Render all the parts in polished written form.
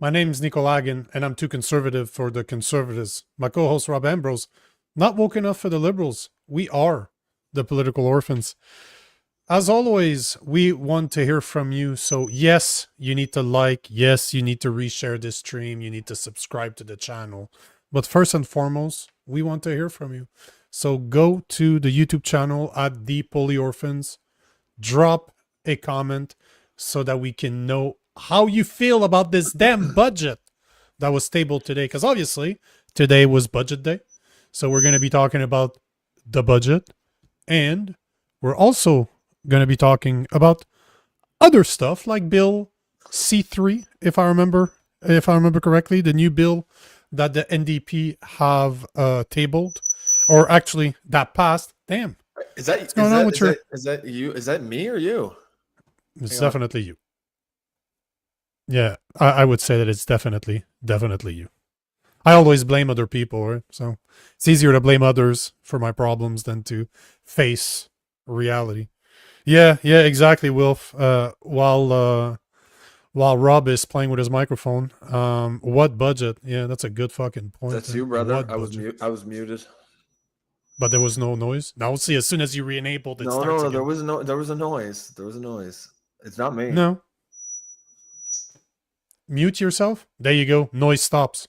My name's Nico Lagan, and I'm too conservative for the conservatives. My co-host Rob Ambrose, not woke enough for the liberals. We are the political orphans. As always, we want to hear from you. So yes, you need to like. Yes, you need to reshare this stream. You need to subscribe to the channel. But first and foremost, we want to hear from you. So go to the YouTube channel at the Poly Orphans. Drop a comment so that we can know how you feel about this damn budget that was tabled today. Because obviously, today was budget day. So we're going to be talking about the budget. And we're also going to be talking about other stuff like Bill C3, if I remember correctly, the new bill that the NDP have tabled, or actually that passed. Damn. Is that you? Is that me or you? It's definitely you. Yeah, I would say that it's definitely you. I always blame other people, right? So it's easier to blame others for my problems than to face reality. Yeah, exactly, Wilf. While Rob is playing with his microphone, what budget? Yeah, that's a good fucking point. That's you, brother. I was muted. But there was no noise. Now see, as soon as you re-enabled it, no, there was a noise. There was a noise. It's not me. No. Mute yourself. There you go. Noise stops.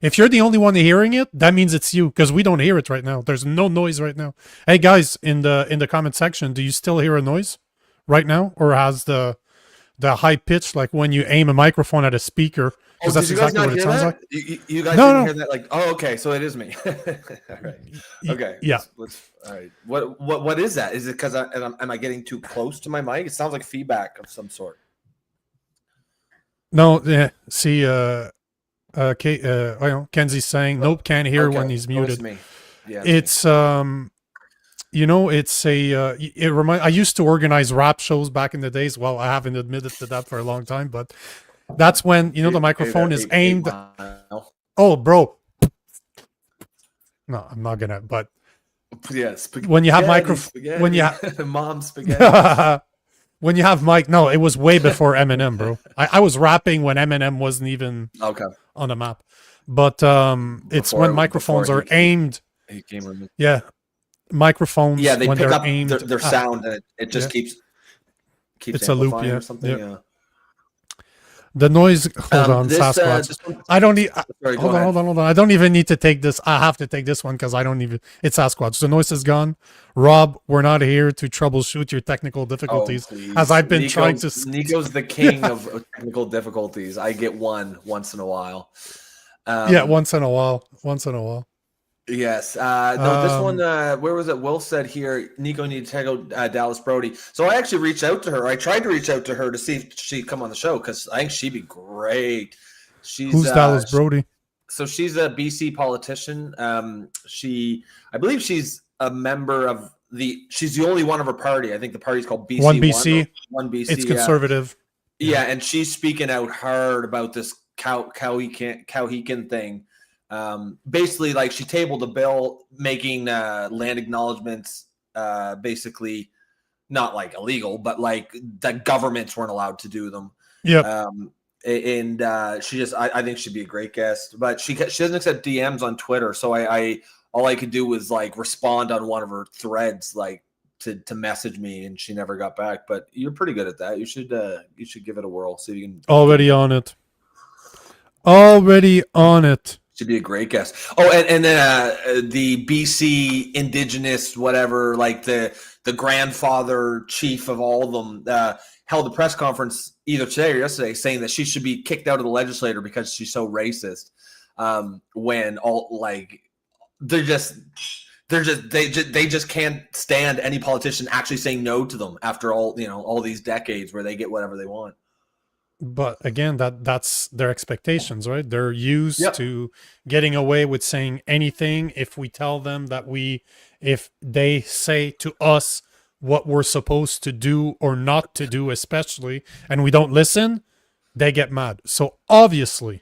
If you're the only one hearing it, that means it's you, because we don't hear it right now. There's no noise right now. Hey guys, in the comment section, do you still hear a noise right now, or has the high pitch, like when you aim a microphone at a speaker? Because that's exactly what it sounds like. You guys didn't hear that? Like, oh, okay, so it is me. All right. Okay. Yeah. All right. What is that? Is it because am I getting too close to my mic? It sounds like feedback of some sort. No. Yeah. See. Kenzie's saying nope, can't hear when he's muted. Me. Yeah, it's it's I used to organize rap shows back in the days. Well, I haven't admitted to that for a long time, but that's when the microphone is aimed. Oh, bro. No, I'm not gonna. But yes, when you have microphone, when you have mom spaghetti. When you have mic, no, it was way before Eminem, bro. I was rapping when Eminem wasn't even on the map. But it's when microphones are aimed. Yeah, microphones. Yeah, they when pick they're up aimed their sound, and it just keeps. It's a loop, yeah. Or something. Yeah. The noise. Hold on, Sasquatch. I don't need. Hold on. I don't even need to take this. I have to take this one because I don't even. It's Sasquatch. The noise is gone. Rob, we're not here to troubleshoot your technical difficulties, as I've been trying to. Nico's the king of technical difficulties. I get one once in a while. Once in a while. Yes. No, this one, where was it? Will said here, Nico need to check out Dallas Brody. So I actually reached out to her. I tried to reach out to her to see if she'd come on the show because I think she'd be great. Who's Dallas Brody? So she's a BC politician. I believe she's a member of she's the only one of her party. I think the party's called BC. One BC. One BC. It's conservative. Yeah, and she's speaking out hard about this Cowhegan thing. Basically, like, she tabled a bill making land acknowledgements basically not like illegal, but like that governments weren't allowed to do them. Yeah. And she just, I think she'd be a great guest, but she doesn't accept DMs on Twitter. So I all I could do was like respond on one of her threads, like to message me, and she never got back. But you're pretty good at that. You should give it a whirl. So you can already on it. Should be a great guest. Oh, and then the BC Indigenous whatever, like the grandfather chief of all of them, held a press conference either today or yesterday saying that she should be kicked out of the legislature because she's so racist. When all like they just can't stand any politician actually saying no to them after all these decades where they get whatever they want. But again, that's their expectations, right? They're used to getting away with saying anything if we tell them that if they say to us what we're supposed to do or not to do, especially, and we don't listen, they get mad. So obviously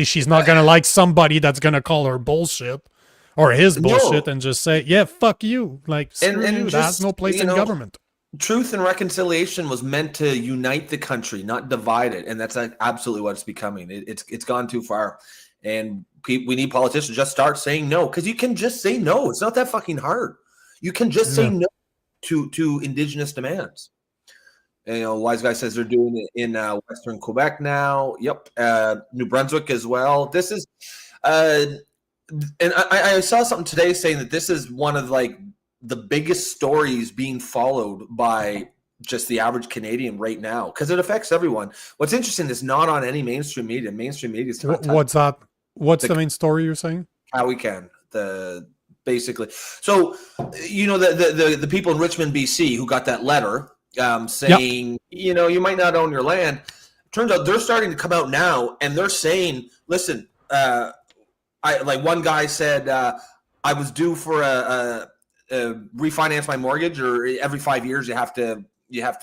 she's not going to like somebody that's going to call her bullshit or his bullshit and just say, yeah, fuck you. Like, screw you. That has no place in government. Truth and reconciliation was meant to unite the country, not divide it, and that's absolutely what it's becoming. It's gone too far, and we need politicians to just start saying no, because you can just say no. It's not that fucking hard. You can just say No. no to Indigenous demands. And, Wise Guy says they're doing it in Western Quebec now. Yep, New Brunswick as well. This is, and I saw something today saying that this is one of like the biggest stories being followed by just the average Canadian right now, because it affects everyone. What's interesting is not on any mainstream media. Mainstream media is What's that? What's the main story you're saying? how we can basically. So the people in Richmond, BC, who got that letter saying you might not own your land. Turns out they're starting to come out now, and they're saying, listen, one guy said I was due for a refinance my mortgage, or every 5 years you have to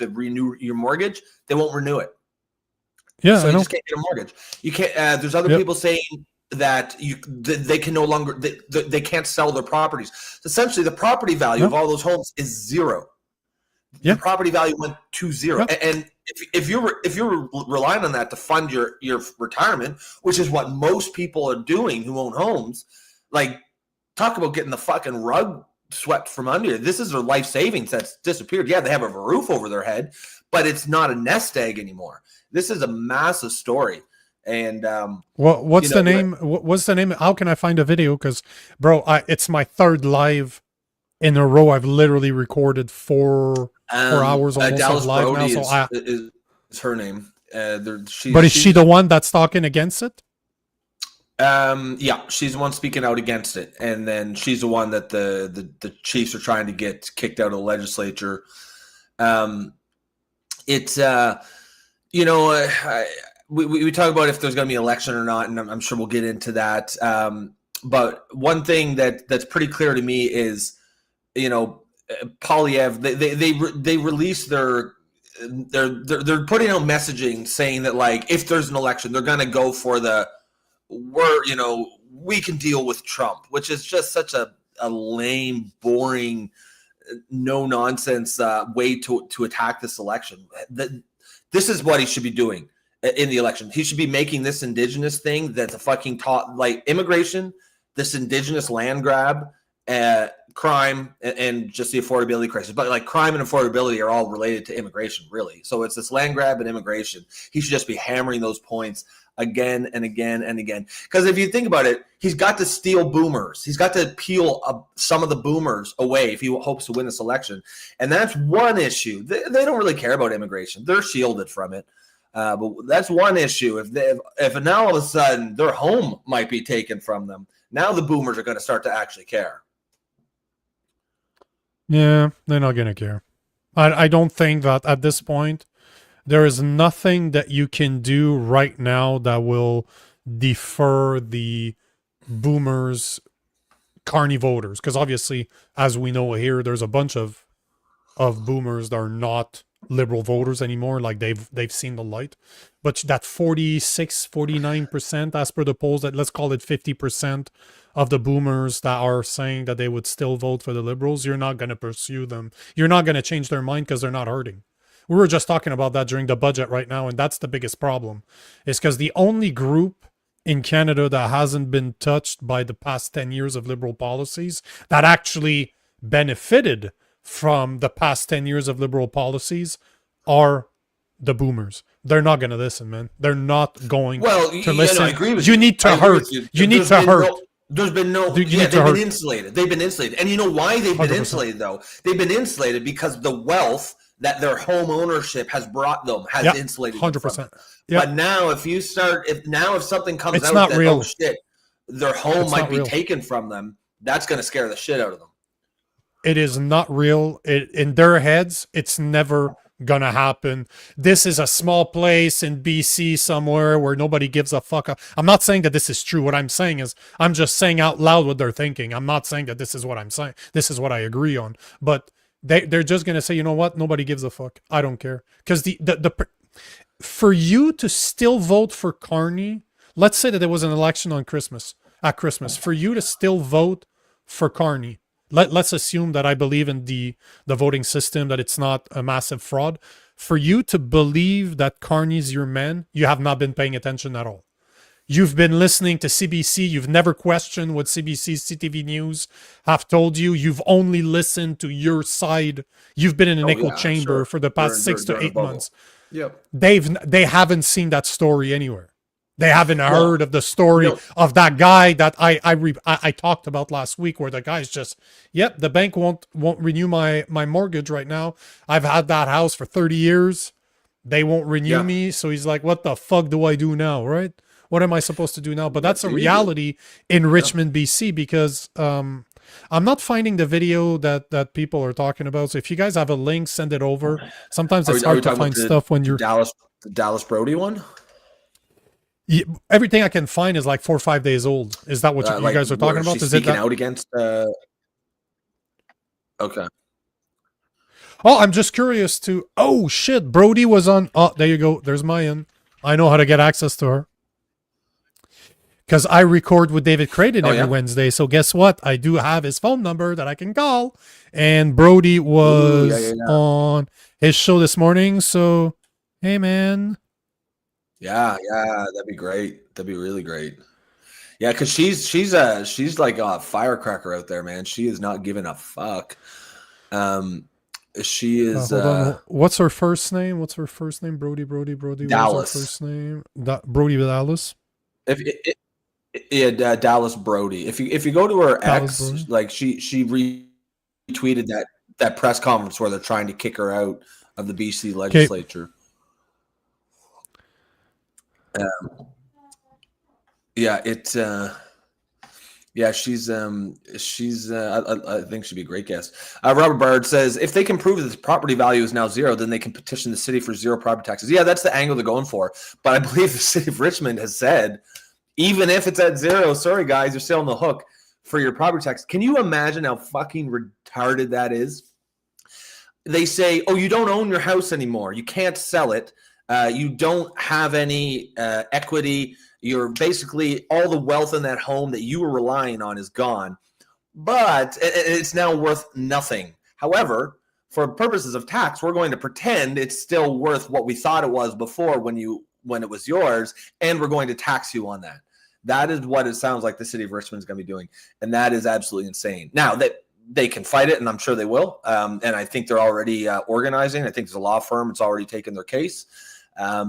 renew your mortgage. They won't renew it. Yeah, so I you know. just can't get a mortgage. You can't. There's other people saying that they can no longer they can't sell their properties. Essentially, the property value of all those homes is zero. Yeah. The property value went to zero, and if you're relying on that to fund your retirement, which is what most people are doing who own homes, like, talk about getting the fucking rug swept from under you. This is their life savings that's disappeared. Yeah, they have a roof over their head, but it's not a nest egg anymore. This is a massive story. And what's the name? What's the name? How can I find a video? Because, bro, it's my third live in a row. I've literally recorded 4 hours almost Dallas of live Brody now. So is her name. But is she the one that's talking against it? Yeah, she's the one speaking out against it, and then she's the one that the Chiefs are trying to get kicked out of the legislature. It's we talk about if there's going to be an election or not, and I'm sure we'll get into that. But one thing that's pretty clear to me is, Polyev, they released they're putting out messaging saying that, like, if there's an election, they're going to go for we can deal with Trump, which is just such a lame, boring, no nonsense way to attack this election. This is what he should be doing in the election. He should be making this Indigenous thing that's a fucking like immigration, this Indigenous land grab, crime, and just the affordability crisis. But like, crime and affordability are all related to immigration, really. So it's this land grab and immigration. He should just be hammering those points again and again and again. Because if you think about it, he's got to steal boomers. He's got to peel some of the boomers away if he hopes to win this election. And that's one issue. They don't really care about immigration. They're shielded from it. But that's one issue. If now all of a sudden their home might be taken from them, now the boomers are going to start to actually care. Yeah, they're not going to care. I don't think that at this point, there is nothing that you can do right now that will defer the boomers, carny voters. Because obviously, as we know here, there's a bunch of boomers that are not liberal voters anymore. Like, they've seen the light. But that 49%, as per the polls, that let's call it 50% of the boomers that are saying that they would still vote for the liberals, you're not going to pursue them. You're not going to change their mind because they're not hurting. We were just talking about that during the budget right now, and that's the biggest problem. Is because the only group in Canada that hasn't been touched by the past 10 years of liberal policies, that actually benefited from the past 10 years of liberal policies, are the boomers. They're not going to listen, man. They're not going to listen. I agree with you. Need to hurt. You need to hurt. There's been no. They've been insulated. They've been insulated. And you know why they've been 100%. Insulated, though? They've been insulated because the wealth that their home ownership has brought them has insulated 100%. But now, if something comes out that, oh shit, their home might be taken from them, that's going to scare the shit out of them. It is not real. In their heads, it's never gonna happen. This is a small place in BC somewhere where nobody gives a fuck. I'm not saying that this is true. What I'm saying is, I'm just saying out loud what they're thinking. I'm not saying that this is what I'm saying. This is what I agree on. But they're just gonna say, you know what? Nobody gives a fuck. I don't care. Because for you to still vote for Carney, let's say that there was an election on Christmas, for you to still vote for Carney, let's assume that I believe in the voting system, that it's not a massive fraud. For you to believe that Carney's your man, you have not been paying attention at all. You've been listening to CBC. You've never questioned what CBC, CTV News have told you. You've only listened to your side. You've been in an echo chamber for the past 6 to 8 months. Yep. They haven't seen that story anywhere. They haven't heard of the story of that guy that I talked about last week, where the guy's just, yep, the bank won't renew my mortgage right now. I've had that house for 30 years. They won't renew me. So he's like, what the fuck do I do now, right? What am I supposed to do now? But that's a reality in Richmond, BC, because I'm not finding the video that people are talking about. So if you guys have a link, send it over. Sometimes it's hard to find stuff when you're... The Dallas Brody one? Yeah, everything I can find is like 4 or 5 days old. Is that what you guys are talking about? Is it that? Out against? Okay. Oh, I'm just curious to. Oh shit, Brody was on. Oh, there you go. There's Mayan. I know how to get access to her because I record with David Creighton every Wednesday. So guess what? I do have his phone number that I can call. And Brody was on his show this morning. So, hey man. Yeah, that'd be great. That'd be really great. Yeah, because she's like a firecracker out there, man. She is not giving a fuck. She is. Hold on. What's her first name? Brody. Dallas. What's her first name? Brody Dallas. Dallas Brody. If you go to her Dallas ex, Brody. like she retweeted that press conference where they're trying to kick her out of the BC legislature. She's I think she'd be a great guest. Robert Bard says, if they can prove that the property value is now zero, then they can petition the city for zero property taxes. Yeah, that's the angle they're going for. But I believe the city of Richmond has said, even if it's at zero, sorry guys, you're still on the hook for your property tax. Can you imagine how fucking retarded that is? They say, oh, you don't own your house anymore. You can't sell it. You don't have any equity. You're basically, all the wealth in that home that you were relying on is gone, but it's now worth nothing. However, for purposes of tax, we're going to pretend it's still worth what we thought it was before when it was yours, and we're going to tax you on that. That is what it sounds like the city of Richmond is going to be doing, and that is absolutely insane. Now, that they can fight it, and I'm sure they will, and I think they're already organizing. I think there's a law firm that's already taken their case. But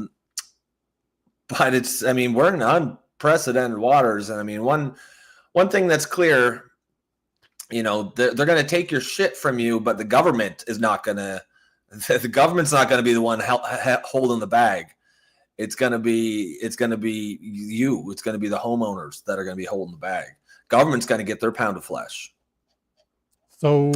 we're in unprecedented waters. And one thing that's clear, they're going to take your shit from you, but the government's not going to be the one holding the bag. It's going to be you. It's going to be the homeowners that are going to be holding the bag. Government's going to get their pound of flesh. So,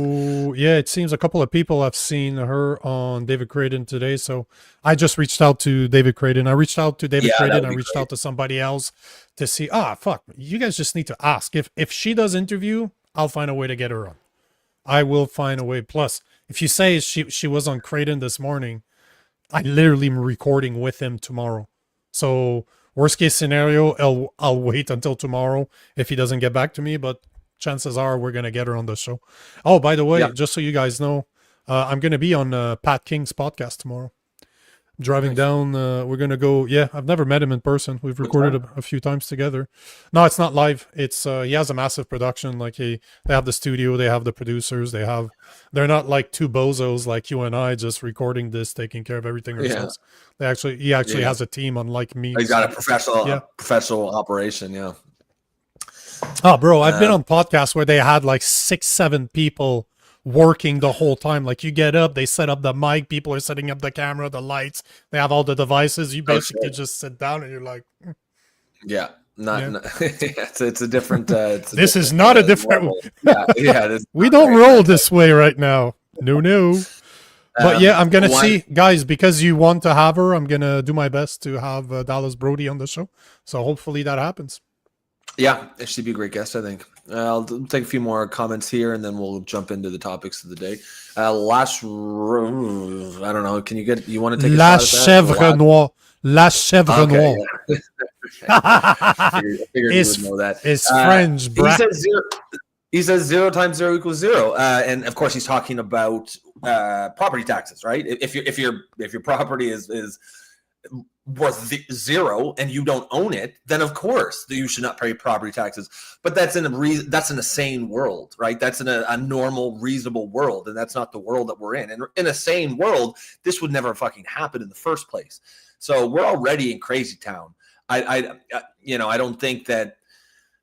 yeah, it seems a couple of people have seen her on David Creighton today. So I just reached out to David Creighton. I reached out to David Creighton. I reached out to somebody else to see, fuck, you guys just need to ask. If she does interview, I'll find a way to get her on. I will find a way. Plus, if you say she was on Creighton this morning, I literally am recording with him tomorrow. So worst case scenario, I'll wait until tomorrow if he doesn't get back to me, but chances are we're going to get her on the show. Oh, by the way, just so you guys know, I'm going to be on Pat King's podcast tomorrow. Driving down, we're going to go. Yeah, I've never met him in person. We've recorded a few times together. No, it's not live. It's he has a massive production. Like they have the studio, they have the producers, they're not like two bozos like you and I just recording this, taking care of everything ourselves. He actually has a team, unlike me. He's got a professional operation. Yeah. Oh, bro, I've been on podcasts where they had like 6-7 people working the whole time. Like you get up, they set up the mic, people are setting up the camera, the lights, they have all the devices. You basically just sit down and you're like, yeah, it's a different. This is not a different. Yeah. We don't roll this way right now. No. But yeah, I'm gonna see, guys, because you want to have her. I'm gonna do my best to have Dallas Brody on the show. So hopefully that happens. Yeah, it should be a great guest, I think. I'll take a few more comments here, and then we'll jump into the topics of the day. I don't know. You want to take La chèvre noire. La chèvre noire. I figured you would know that. It's French, bro. He says 0 times 0 equals 0, and of course he's talking about property taxes, right? If your property is worth 0 and you don't own it, then of course you should not pay property taxes. But that's in a sane world, right? That's in a normal, reasonable world, and that's not the world that we're in. And in a sane world, this would never fucking happen in the first place. So we're already in crazy town. I don't think that.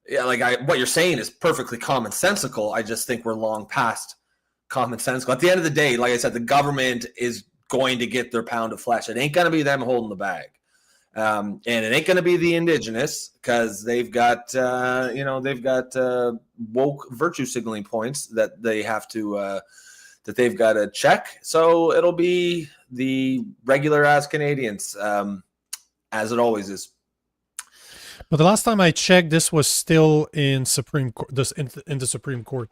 Yeah, what you're saying is perfectly commonsensical. I just think we're long past commonsensical. At the end of the day, like I said, the government is going to get their pound of flesh. It ain't going to be them holding the bag. And it ain't going to be the indigenous because they've got woke virtue signaling points that they have to that they've got to check. So it'll be the regular ass Canadians, as it always is. But the last time I checked, this was still in Supreme Court. This in the Supreme Court,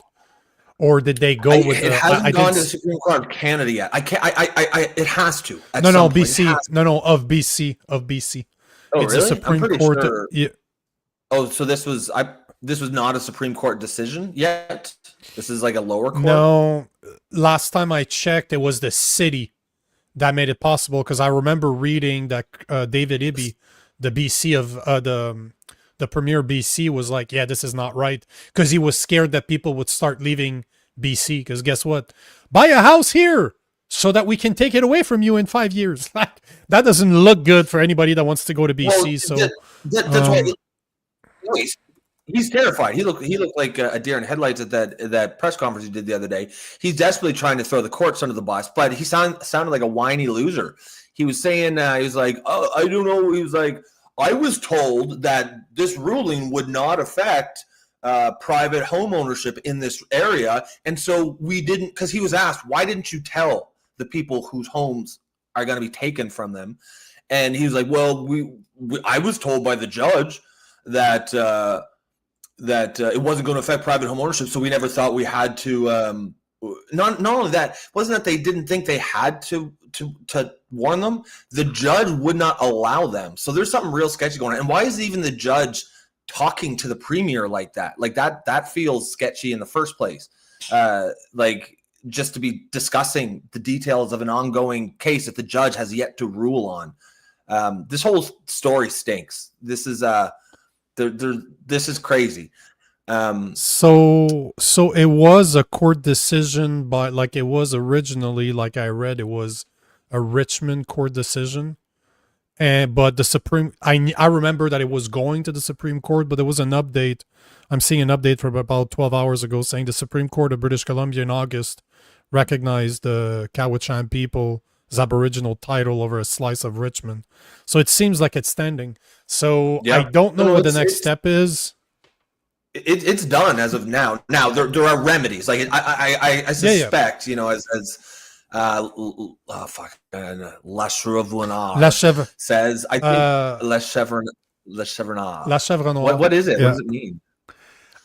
or did they go with? It hasn't gone to the Supreme Court of Canada yet. It has to. No, BC. No, of BC. Oh, it's really? A Supreme Court. Sure. Yeah. Oh, so this was not a Supreme Court decision yet. This is like a lower court. No, last time I checked, it was the city that made it possible because I remember reading that David Ibby, the BC of the premier BC, was like, yeah, this is not right, because he was scared that people would start leaving BC, because guess what? Buy a house here so that we can take it away from you in 5 years. That doesn't look good for anybody that wants to go to BC. Well, that's why he's terrified. He looked like a deer in headlights at that press conference he did the other day. He's desperately trying to throw the courts under the bus, but he sounded like a whiny loser. He was saying, he was like, oh, I don't know. He was like, I was told that this ruling would not affect private home ownership in this area. And so we didn't, because he was asked, why didn't you tell the people whose homes are going to be taken from them? And he was like, well, I was told by the judge that it wasn't going to affect private home ownership. So we never thought we had to, not only that, wasn't that they didn't think they had to warn them. The judge would not allow them. So there's something real sketchy going on. And why is even the judge talking to the premier like that? Like that feels sketchy in the first place. Like just to be discussing the details of an ongoing case that the judge has yet to rule on. This whole story stinks. This is this is crazy. So it was a court decision, but like it was originally, like I read, it was a Richmond court decision, but the Supreme, I remember that it was going to the Supreme Court, but there was an update. I'm seeing an update from about 12 hours ago saying the Supreme Court of British Columbia in August recognized the Cowichan people's Aboriginal title over a slice of Richmond. So it seems like it's standing. So yeah. I don't know what the next step is. It's done as of now. Now there are remedies. Like I suspect, as La Chevre says, I think La Chevre Noire. What is it? Yeah. What does it mean?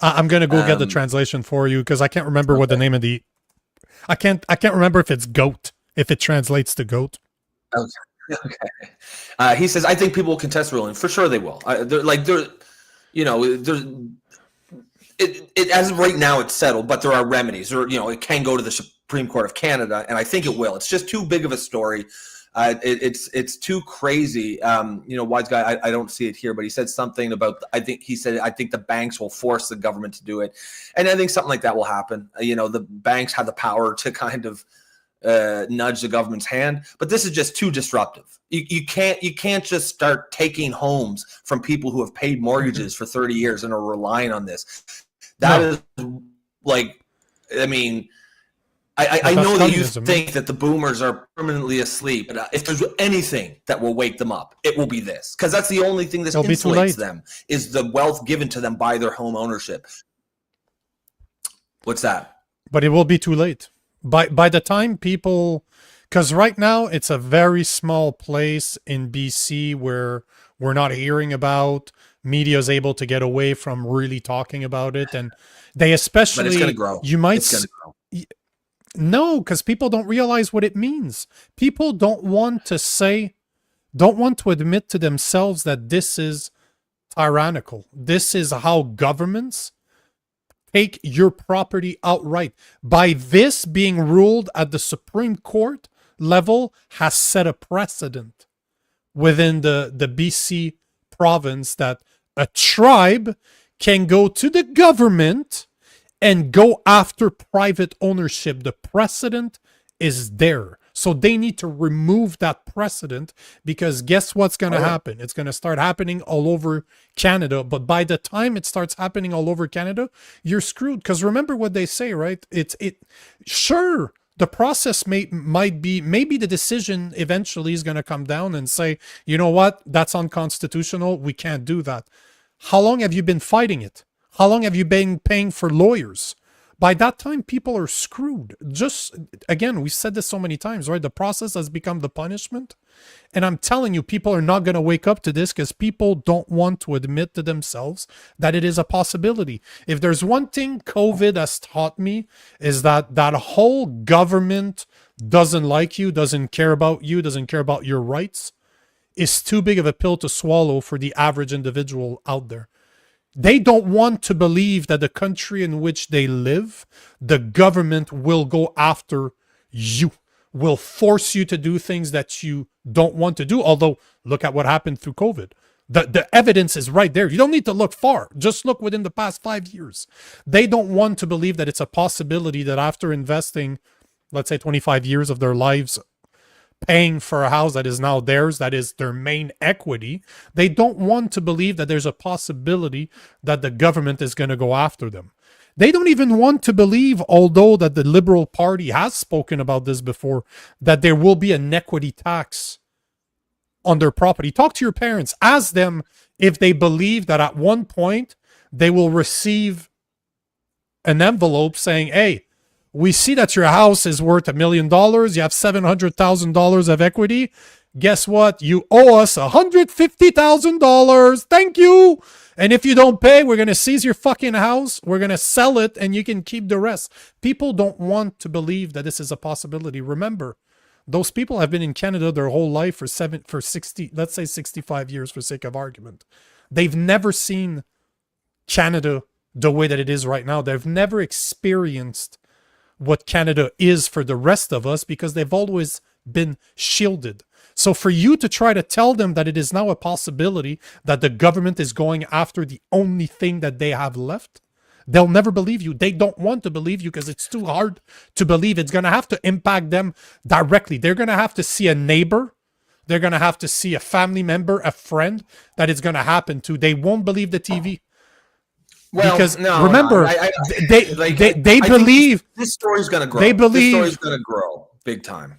I'm gonna go get the translation for you because I can't remember what the name of the. I can't remember if it's goat. If it translates to goat. Okay. He says, I think people will contest ruling. For sure they will. It as of right now it's settled, but there are remedies, or it can go to the Supreme Court of Canada, and I think it will. It's just too big of a story. It's too crazy. Wise guy, I don't see it here, but he said something about. I think the banks will force the government to do it, and I think something like that will happen. The banks have the power to kind of nudge the government's hand, but this is just too disruptive. You can't just start taking homes from people who have paid mortgages for 30 years and are relying on this. That is like, I mean, I know that you think that the boomers are permanently asleep, but if there's anything that will wake them up, it will be this, because that's the only thing that insulates them is the wealth given to them by their home ownership. What's that? But it will be too late. By the time people, because right now it's a very small place in BC where we're not hearing about, media is able to get away from really talking about it, and they especially. But it's going to grow. It's going to grow. No, because people don't realize what it means. People don't want to admit to themselves that this is tyrannical. This is how governments take your property outright. By this being ruled at the Supreme Court level has set a precedent within the BC province that a tribe can go to the government and go after private ownership. The precedent is there. So they need to remove that precedent, because guess what's going to happen? It's going to start happening all over Canada. But by the time it starts happening all over Canada, you're screwed. Because remember what they say, right? Sure, the process might be, maybe the decision eventually is going to come down and say, you know what? That's unconstitutional. We can't do that. How long have you been fighting it? How long have you been paying for lawyers? By that time, people are screwed. Just, again, we said this so many times, right? The process has become the punishment. And I'm telling you, people are not going to wake up to this because people don't want to admit to themselves that it is a possibility. If there's one thing COVID has taught me, is that that whole government doesn't like you, doesn't care about you, doesn't care about your rights, is too big of a pill to swallow for the average individual out there. They don't want to believe that the country in which they live, the government will go after you, will force you to do things that you don't want to do. Although, look at what happened through COVID. The evidence is right there. You don't need to look far. Just look within the past 5 years. They don't want to believe that it's a possibility that after investing, let's say 25 years of their lives paying for a house that is now theirs, that is their main equity, they don't want to believe that there's a possibility that the government is going to go after them. They don't even want to believe, although that the Liberal Party has spoken about this before, that there will be an equity tax on their property. Talk to your parents. Ask them if they believe that at one point they will receive an envelope saying, hey, we see that your house is worth $1 million. You have $700,000 of equity. Guess what? You owe us $150,000. Thank you. And if you don't pay, we're going to seize your fucking house. We're going to sell it and you can keep the rest. People don't want to believe that this is a possibility. Remember, those people have been in Canada their whole life for 60, let's say 65 years for sake of argument. They've never seen Canada the way that it is right now. They've never experienced what Canada is for the rest of us because they've always been shielded. So for you to try to tell them that it is now a possibility that the government is going after the only thing that they have left, they'll never believe you. They don't want to believe you because it's too hard to believe. It's going to have to impact them directly. They're going to have to see a neighbor. They're going to have to see a family member, a friend that it's going to happen to. They won't believe the TV. Well, because remember, they believe this story's going to grow. They believe this story's going to grow big time.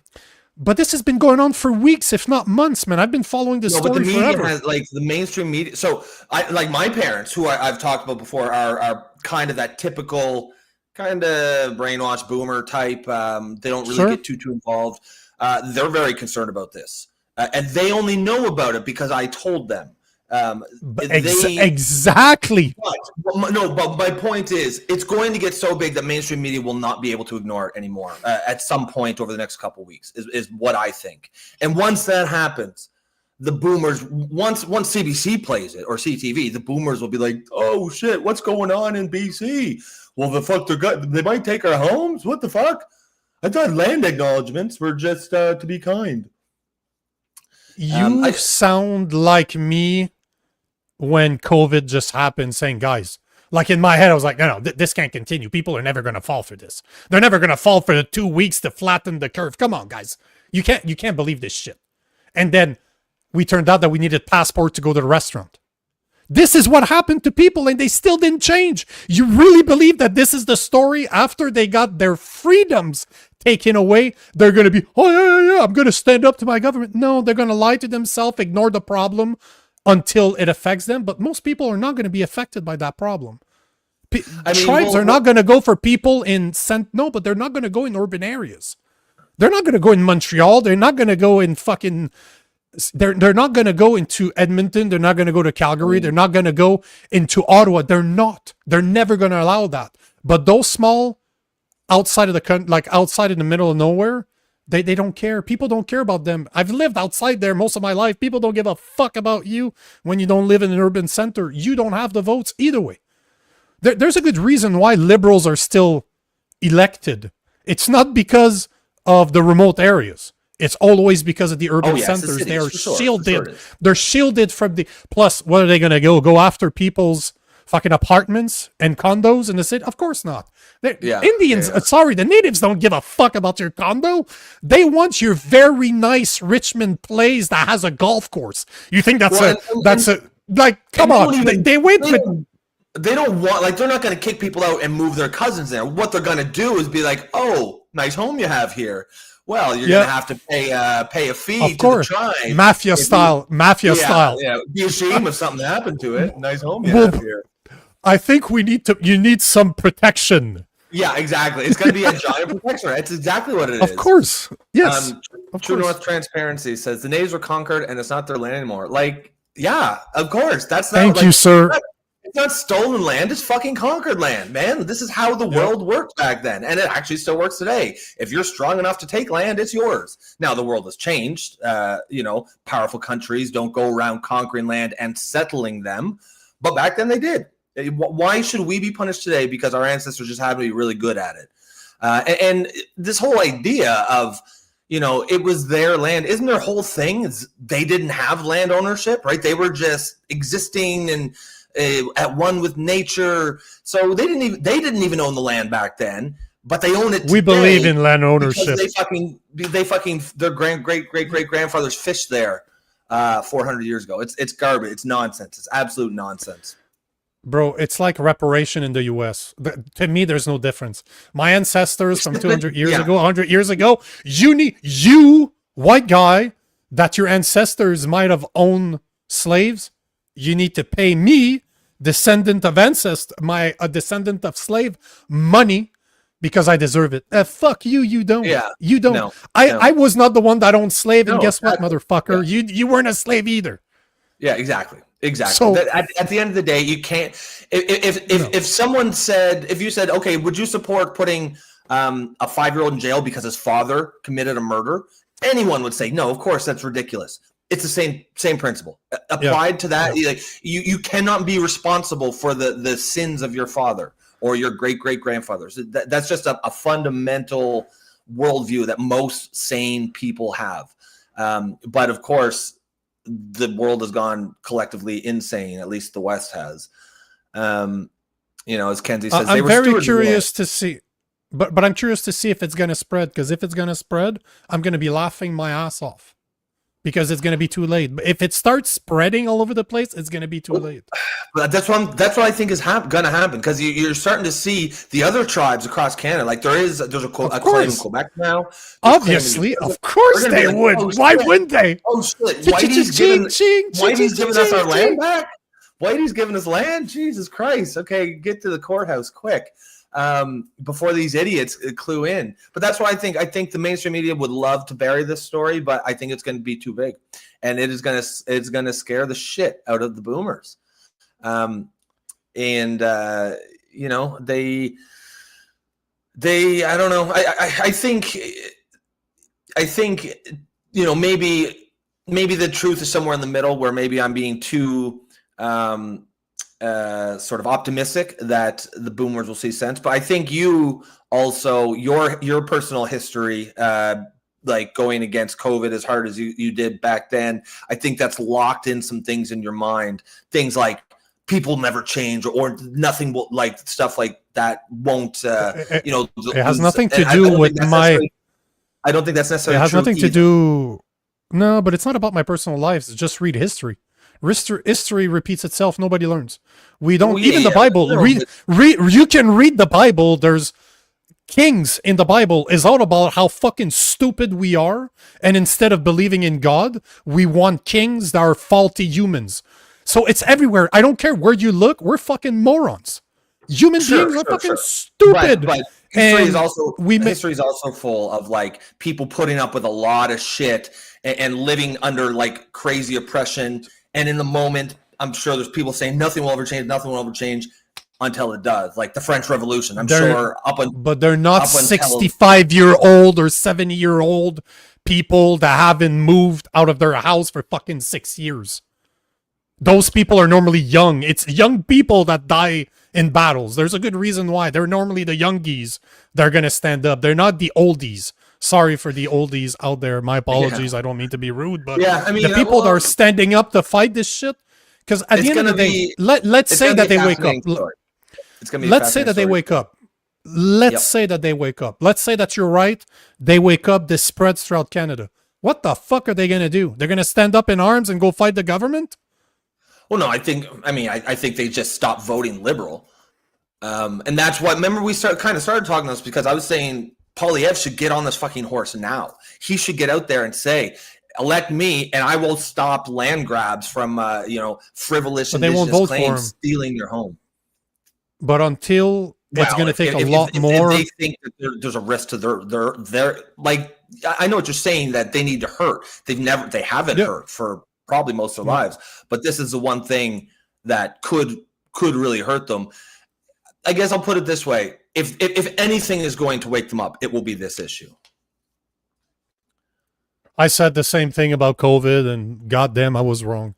But this has been going on for weeks, if not months, man. I've been following this story but the media forever. has, like the mainstream media. So, like my parents, who I've talked about before, are kind of that typical kind of brainwashed boomer type. They don't really get too involved. They're very concerned about this, and they only know about it because I told them. Exactly. But my point is, it's going to get so big that mainstream media will not be able to ignore it anymore at some point over the next couple of weeks, is what I think. And once that happens, the boomers, once CBC plays it or CTV, the boomers will be like, oh shit, what's going on in BC? Well, the fuck, they might take our homes? What the fuck? I thought land acknowledgements were just to be kind. You sound like me when COVID just happened, saying, guys, like in my head, I was like, no, this can't continue. People are never going to fall for this. They're never going to fall for the 2 weeks to flatten the curve. Come on, guys. You can't believe this shit. And then we turned out that we needed passport to go to the restaurant. This is what happened to people and they still didn't change. You really believe that this is the story after they got their freedoms taken away? They're going to be, oh yeah, I'm going to stand up to my government. No, they're going to lie to themselves, ignore the problem until it affects them. But most people are not going to be affected by that problem. Tribes are not going to go for people in but they're not going to go in urban areas. They're not going to go in Montreal. They're not going to go in fucking... They're not going to go into Edmonton. They're not going to go to Calgary. They're not going to go into Ottawa. They're not. They're never going to allow that. But those small, outside of the country, like outside in the middle of nowhere, they don't care. People don't care about them. I've lived outside there most of my life. People don't give a fuck about you when you don't live in an urban center. You don't have the votes either way. there's a good reason why liberals are still elected. It's not because of the remote areas. It's always because of the urban centers. They are shielded. They're shielded from the. Plus, what are they going to go after people's fucking apartments and condos in the city? Of course not. Indians, sorry, the natives don't give a fuck about your condo. They want your very nice Richmond place that has a golf course. You think that's come on. They went with. They don't want, like, they're not going to kick people out and move their cousins there. What they're going to do is be like, oh, nice home you have here. Well, you're going to have to pay a fee to the tribe. Mafia style. Yeah, be ashamed if something happened to it. Nice home you have here. I think you need some protection. Yeah, exactly. It's going to be a giant protection. That's exactly what it is. Of course. Yes. True North Transparency says the natives were conquered and it's not their land anymore. Like, yeah, of course. That's not, Thank you, sir. It's not stolen land. It's fucking conquered land, man. This is how the world worked back then. And it actually still works today. If you're strong enough to take land, it's yours. Now, the world has changed. Powerful countries don't go around conquering land and settling them. But back then they did. Why should we be punished today because our ancestors just happened to be really good at it? And this whole idea of, it was their land. Isn't their whole thing is they didn't have land ownership, right? They were just existing and at one with nature. So they didn't even own the land back then, but they own it today. We believe in land ownership. They fucking their great grandfathers fished there 400 years ago. It's garbage. It's nonsense. It's absolute nonsense. Bro, it's like reparation in the US. To me, there's no difference. My ancestors from 200 years ago, 100 years ago, you, white guy, that your ancestors might have owned slaves, you need to pay me, descendant of a descendant of slave, money because I deserve it. Fuck you, you don't. Yeah, you don't. No, I was not the one that owned slave, and guess what, motherfucker? Yeah. You weren't a slave either. Yeah, exactly. So at the end of the day, you can't. If someone said, if you said, okay, would you support putting a 5-year-old in jail because his father committed a murder? Anyone would say, no, of course, that's ridiculous. It's the same principle applied to that. Yeah. Like, you cannot be responsible for the sins of your father or your great grandfathers. That's just a fundamental worldview that most sane people have. But of course, the world has gone collectively insane. At least the West has. As Kenzie says, I'm very curious to see, but I'm curious to see if it's going to spread. Because if it's going to spread, I'm going to be laughing my ass off. Because it's going to be too late. But if it starts spreading all over the place, it's going to be too late. But that's what I think is going to happen. Because you're starting to see the other tribes across Canada. Like there's a claim in Quebec now. Obviously, of course they would. Oh, why wouldn't they? Oh shit! Whitey's giving us our land back. Whitey's giving us land. Jesus Christ! Okay, get to the courthouse quick. Before these idiots clue in. But that's why I think the mainstream media would love to bury this story, but I think it's going to be too big, and it's going to scare the shit out of the boomers. They I don't know. I think maybe the truth is somewhere in the middle, where maybe I'm being too sort of optimistic that the boomers will see sense. But I think you also, your personal history, like going against COVID as hard as you did back then, I think that's locked in some things in your mind. Things like people never change, or nothing will, like stuff like that won't, it has nothing to do with I don't think that's necessarily It has true nothing either. to do. No, but it's not about my personal life. Just read history. History repeats itself. Nobody learns. We don't the Bible. You can read the Bible. There's kings in the Bible is all about how fucking stupid we are, and instead of believing in God, we want kings that are faulty humans. So it's everywhere. I don't care where you look. We're fucking morons. Human beings are fucking stupid. But history is also full of like people putting up with a lot of shit and living under like crazy oppression. And in the moment, I'm sure there's people saying nothing will ever change until it does. Like the French Revolution, but they're not 65-year-old or 70-year-old people that haven't moved out of their house for fucking 6 years. Those people are normally young. It's young people that die in battles. There's a good reason why. They're normally the youngies that are going to stand up. They're not the oldies. Sorry for the oldies out there. My apologies. I don't mean to be rude, but Yeah, I mean, the people that are standing up to fight this shit, because at the end of the day, let's say that they wake up. It's gonna be let's say that they wake up. Let's say that they wake up. Let's say that you're right. They wake up. This spreads throughout Canada. What the fuck are they going to do? They're going to stand up in arms and go fight the government? Well, no, I think they just stopped voting Liberal. And that's what, remember we started talking this because I was saying Poilievre should get on this fucking horse now. He should get out there and say, elect me and I will stop land grabs from, frivolous indigenous claims stealing your home. But until it's going to take a lot more. If they think that there's a risk to their like, I know what you're saying, that they need to hurt. They haven't hurt for probably most of their lives, but this is the one thing that could really hurt them. I guess I'll put it this way: if anything is going to wake them up, it will be this issue. I said the same thing about COVID, and goddamn, I was wrong.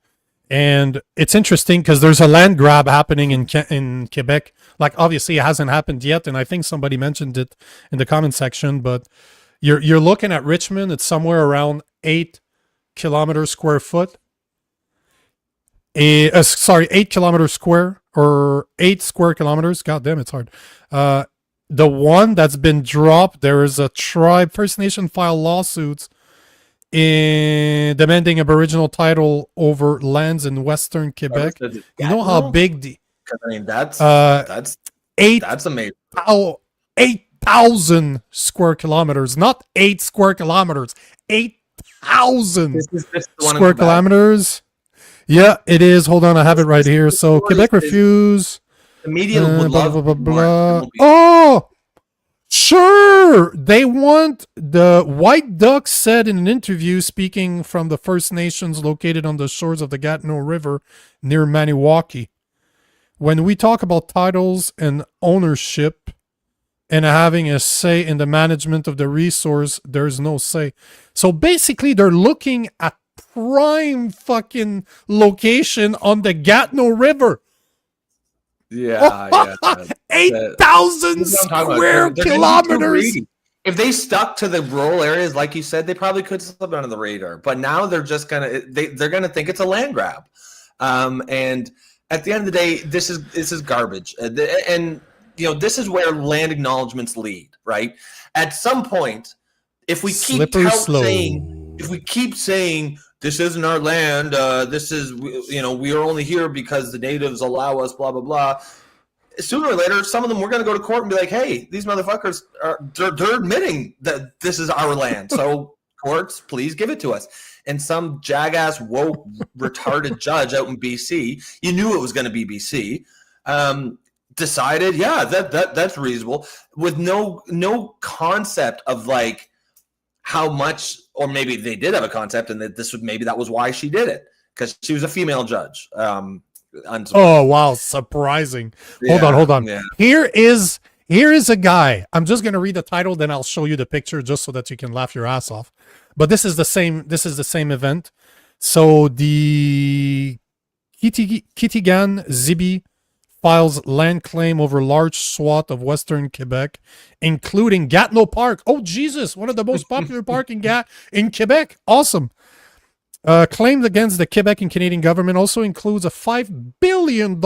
And it's interesting because there's a land grab happening in Quebec. Like, obviously, it hasn't happened yet, and I think somebody mentioned it in the comment section. But you're looking at Richmond. It's somewhere around 8 kilometers square foot. 8 kilometers square, or 8 square kilometers. God damn, it's hard. The one that's been dropped, there is a tribe, First Nation file lawsuits in demanding Aboriginal title over lands in Western Quebec. You know how big the... I mean, that's amazing. 8,000 square kilometers, not 8 square kilometers. 8,000 square kilometers. Yeah, it is. Hold on, I have it right here. So Quebec refuse. The media would love blah, blah, blah, blah. Oh, sure. They want the White Duck said in an interview speaking from the First Nations located on the shores of the Gatineau River near Maniwaki. When we talk about titles and ownership and having a say in the management of the resource, there's no say. So basically, they're looking at prime fucking location on the Gatineau River. Yeah. 8,000 square kilometers. If they stuck to the rural areas, like you said, they probably could slip under the radar. But now they're just they're gonna think it's a land grab. And at the end of the day, this is garbage. And this is where land acknowledgements lead, right? At some point, if we keep saying this isn't our land, this is, we are only here because the natives allow us, blah, blah, blah. Sooner or later, some of them, we're going to go to court and be like, hey, these motherfuckers, they're admitting that this is our land. So courts, please give it to us. And some jackass, woke, retarded judge out in BC, you knew it was going to be BC, decided, that's reasonable, with no concept of like how much, or maybe they did have a concept, and that that was why she did it, because she was a female judge. Oh wow, surprising. Hold on. Yeah. Here is a guy. I'm just gonna read the title, then I'll show you the picture just so that you can laugh your ass off. But this is the same event. So the Kitigan Zibi files land claim over large swath of Western Quebec, including Gatineau Park. Oh, Jesus, one of the most popular park in Quebec. Awesome. Claims against the Quebec and Canadian government also includes a $5 billion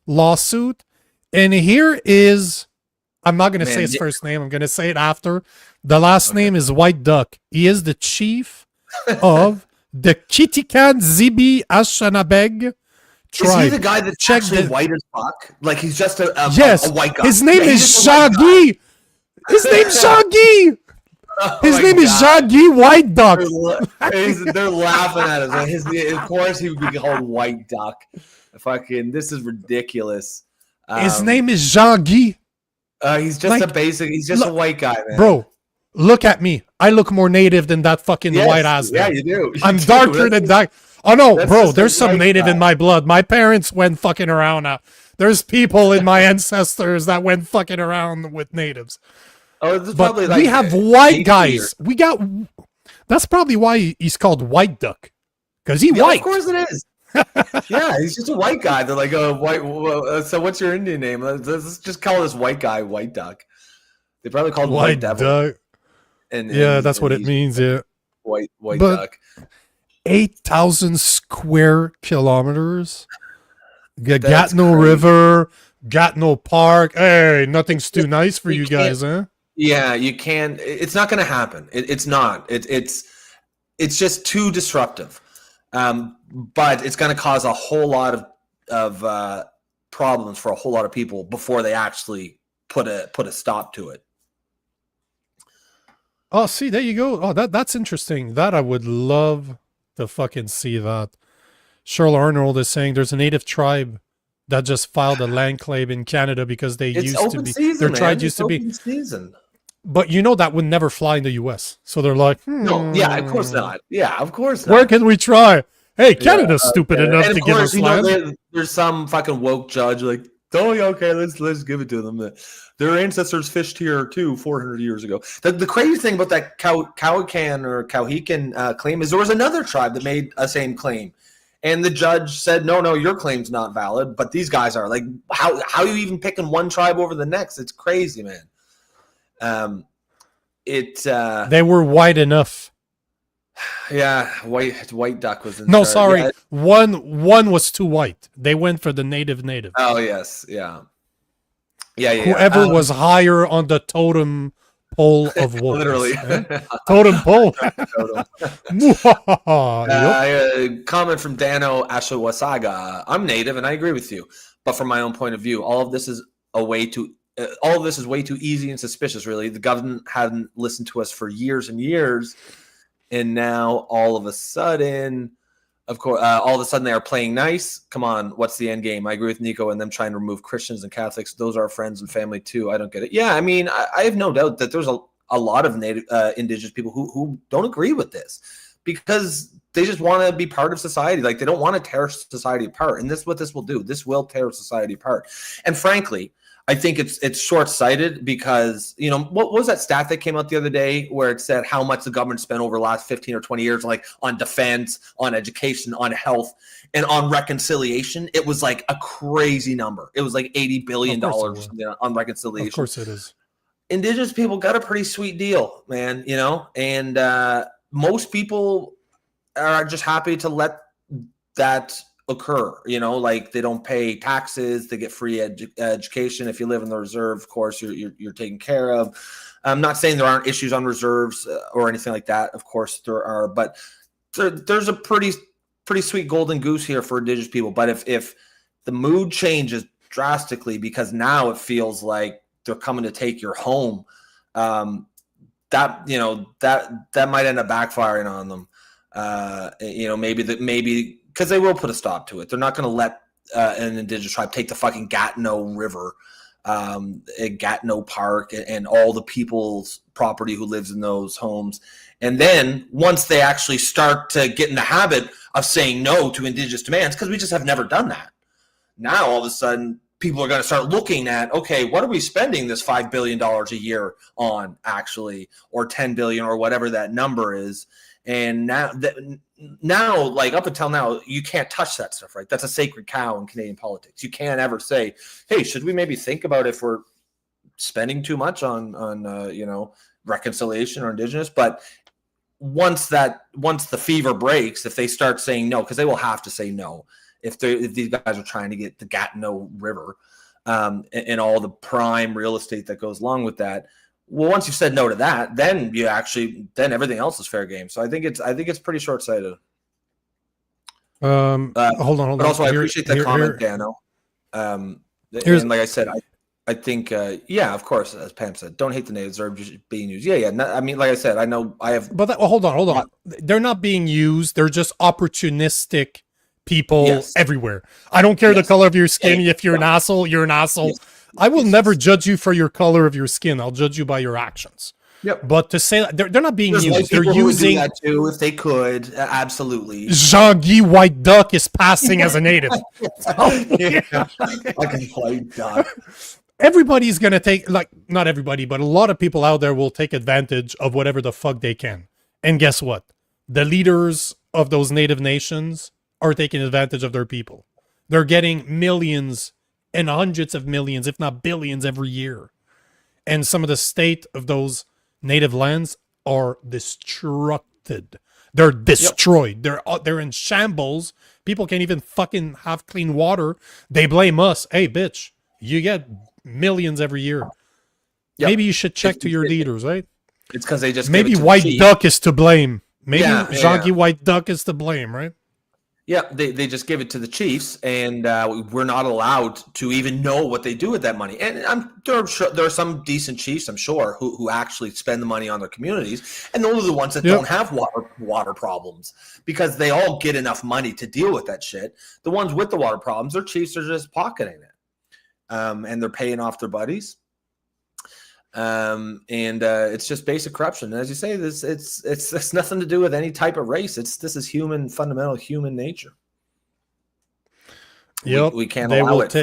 lawsuit. And here is, I'm not going to say his first name. I'm going to say it after. The last name is White Duck. He is the chief of the Kitikan Zibi Ashanabeg tribe. Is he the guy that's actually white as fuck? Like he's just a white guy. His name is Jean-Guy. His name's Jean-Guy. His name is Jean-Guy White Duck. They're laughing at us. Of course he would be called White Duck. Fucking, this is ridiculous. His name is Jean-Guy. He's just a white guy, man. Bro, look at me. I look more native than that fucking white ass. Yeah, you do. I'm darker than that. Oh no, bro, there's some native in my blood. My parents went fucking around. There's people in my ancestors that went fucking around with natives. Oh, it's but probably like we have white guys. That's probably why he's called White Duck. Because white. Of course it is. Yeah, he's just a white guy. They're like, oh, white. So what's your Indian name? Let's just call this white guy White Duck. They probably called him White Devil. Duck. Yeah, that's what it means. Yeah, White but Duck. 8,000 square kilometers. Got no crazy. river, got no park. Hey, nothing's too nice for you guys, huh? Yeah, you can't. It's not going to happen. It's not. It's just too disruptive. But it's going to cause a whole lot of problems for a whole lot of people before they actually put a stop to it. Oh, see, there you go. Oh, that's interesting. That I would love to fucking see that. Cheryl Arnold is saying there's a native tribe that just filed a land claim in Canada because they used to be their tribe used to be season. But you know that would never fly in the US. So they're like, no, yeah, of course not. Yeah, of course not. Where can we try? Hey, Canada's stupid enough to give us land. There's some fucking woke judge like, oh yeah, okay, let's give it to them. Their ancestors fished here too 400 years ago. The crazy thing about that Cowichan or Cowhecan claim is there was another tribe that made a same claim. And the judge said, no, your claim's not valid, but these guys are. Like, how are you even picking one tribe over the next? It's crazy, man. They were white enough. Yeah, white duck was in No, charge. sorry. Yeah. One was too white. They went for the native. Oh, yes, yeah. Whoever was higher on the totem pole of wokeness. Literally. Totem pole. Comment from Dano Ashawasaga. I'm native and I agree with you. But from my own point of view, all of this is way too easy and suspicious, really. The government hadn't listened to us for years and years. And now all of a sudden, they are playing nice. Come on, what's the end game? I agree with Nico and them trying to remove Christians and Catholics. Those are our friends and family too. I don't get it. Yeah, I mean, I have no doubt that there's a lot of native indigenous people who don't agree with this because they just want to be part of society. Like they don't want to tear society apart. And this is what this will do. This will tear society apart. And frankly, I think it's short-sighted because, what was that stat that came out the other day where it said how much the government spent over the last 15 or 20 years, like on defense, on education, on health, and on reconciliation? It was like a crazy number. It was like $80 billion on reconciliation. Of course it is. Indigenous people got a pretty sweet deal, man, and most people are just happy to let that occur, like they don't pay taxes, they get free education. If you live in the reserve, of course, you're taken care of. I'm not saying there aren't issues on reserves or anything like that. Of course there are, but there's a pretty sweet golden goose here for Indigenous people. But if the mood changes drastically because now it feels like they're coming to take your home, that might end up backfiring on them. Maybe because they will put a stop to it. They're not going to let an indigenous tribe take the fucking Gatineau River, Gatineau Park, and all the people's property who lives in those homes. And then once they actually start to get in the habit of saying no to indigenous demands, because we just have never done that. Now all of a sudden people are going to start looking at, okay, what are we spending this $5 billion a year on actually, or $10 billion or whatever that number is. And now, like up until now, you can't touch that stuff, right? That's a sacred cow in Canadian politics. You can't ever say, hey, should we maybe think about if we're spending too much on reconciliation or Indigenous? But once the fever breaks, if they start saying no, because they will have to say no if these guys are trying to get the Gatineau River and all the prime real estate that goes along with that. Well, once you've said no to that, then everything else is fair game. So I think it's pretty short-sighted. Hold on. But also, I appreciate that comment, Dano. And like I said, I think, of course, as Pam said, don't hate the natives; they're just being used. I mean, like I said, I know I have. But hold on. They're not being used; they're just opportunistic people everywhere. I don't care the color of your skin. If you're an asshole, you're an asshole. Yes. I will never judge you for your color of your skin. I'll judge you by your actions. Yep. But to say they're not being used, they're using that too if they could. Absolutely. Jean-Guy White Duck is passing as a native. Like a white duck. Everybody's gonna take, like, not everybody, but a lot of people out there will take advantage of whatever the fuck they can. And guess what? The leaders of those native nations are taking advantage of their people. They're getting millions and hundreds of millions, if not billions, every year. And some of the state of those native lands are destructed. They're destroyed. They're in shambles. People can't even fucking have clean water. They blame us. Hey, bitch, you get millions every year. Yep. Maybe you should check to your leaders, right? It's because they just maybe gave it to White the chief. Duck is to blame. Maybe Jean-Guy White Duck is to blame, right? Yeah, they just give it to the chiefs, and we're not allowed to even know what they do with that money. And there are some decent chiefs, I'm sure, who actually spend the money on their communities, and those are the ones that don't have water problems because they all get enough money to deal with that shit. The ones with the water problems, their chiefs are just pocketing it, and they're paying off their buddies. It's just basic corruption. And as you say, it's nothing to do with any type of race. This is fundamental human nature. Yep, we can't allow it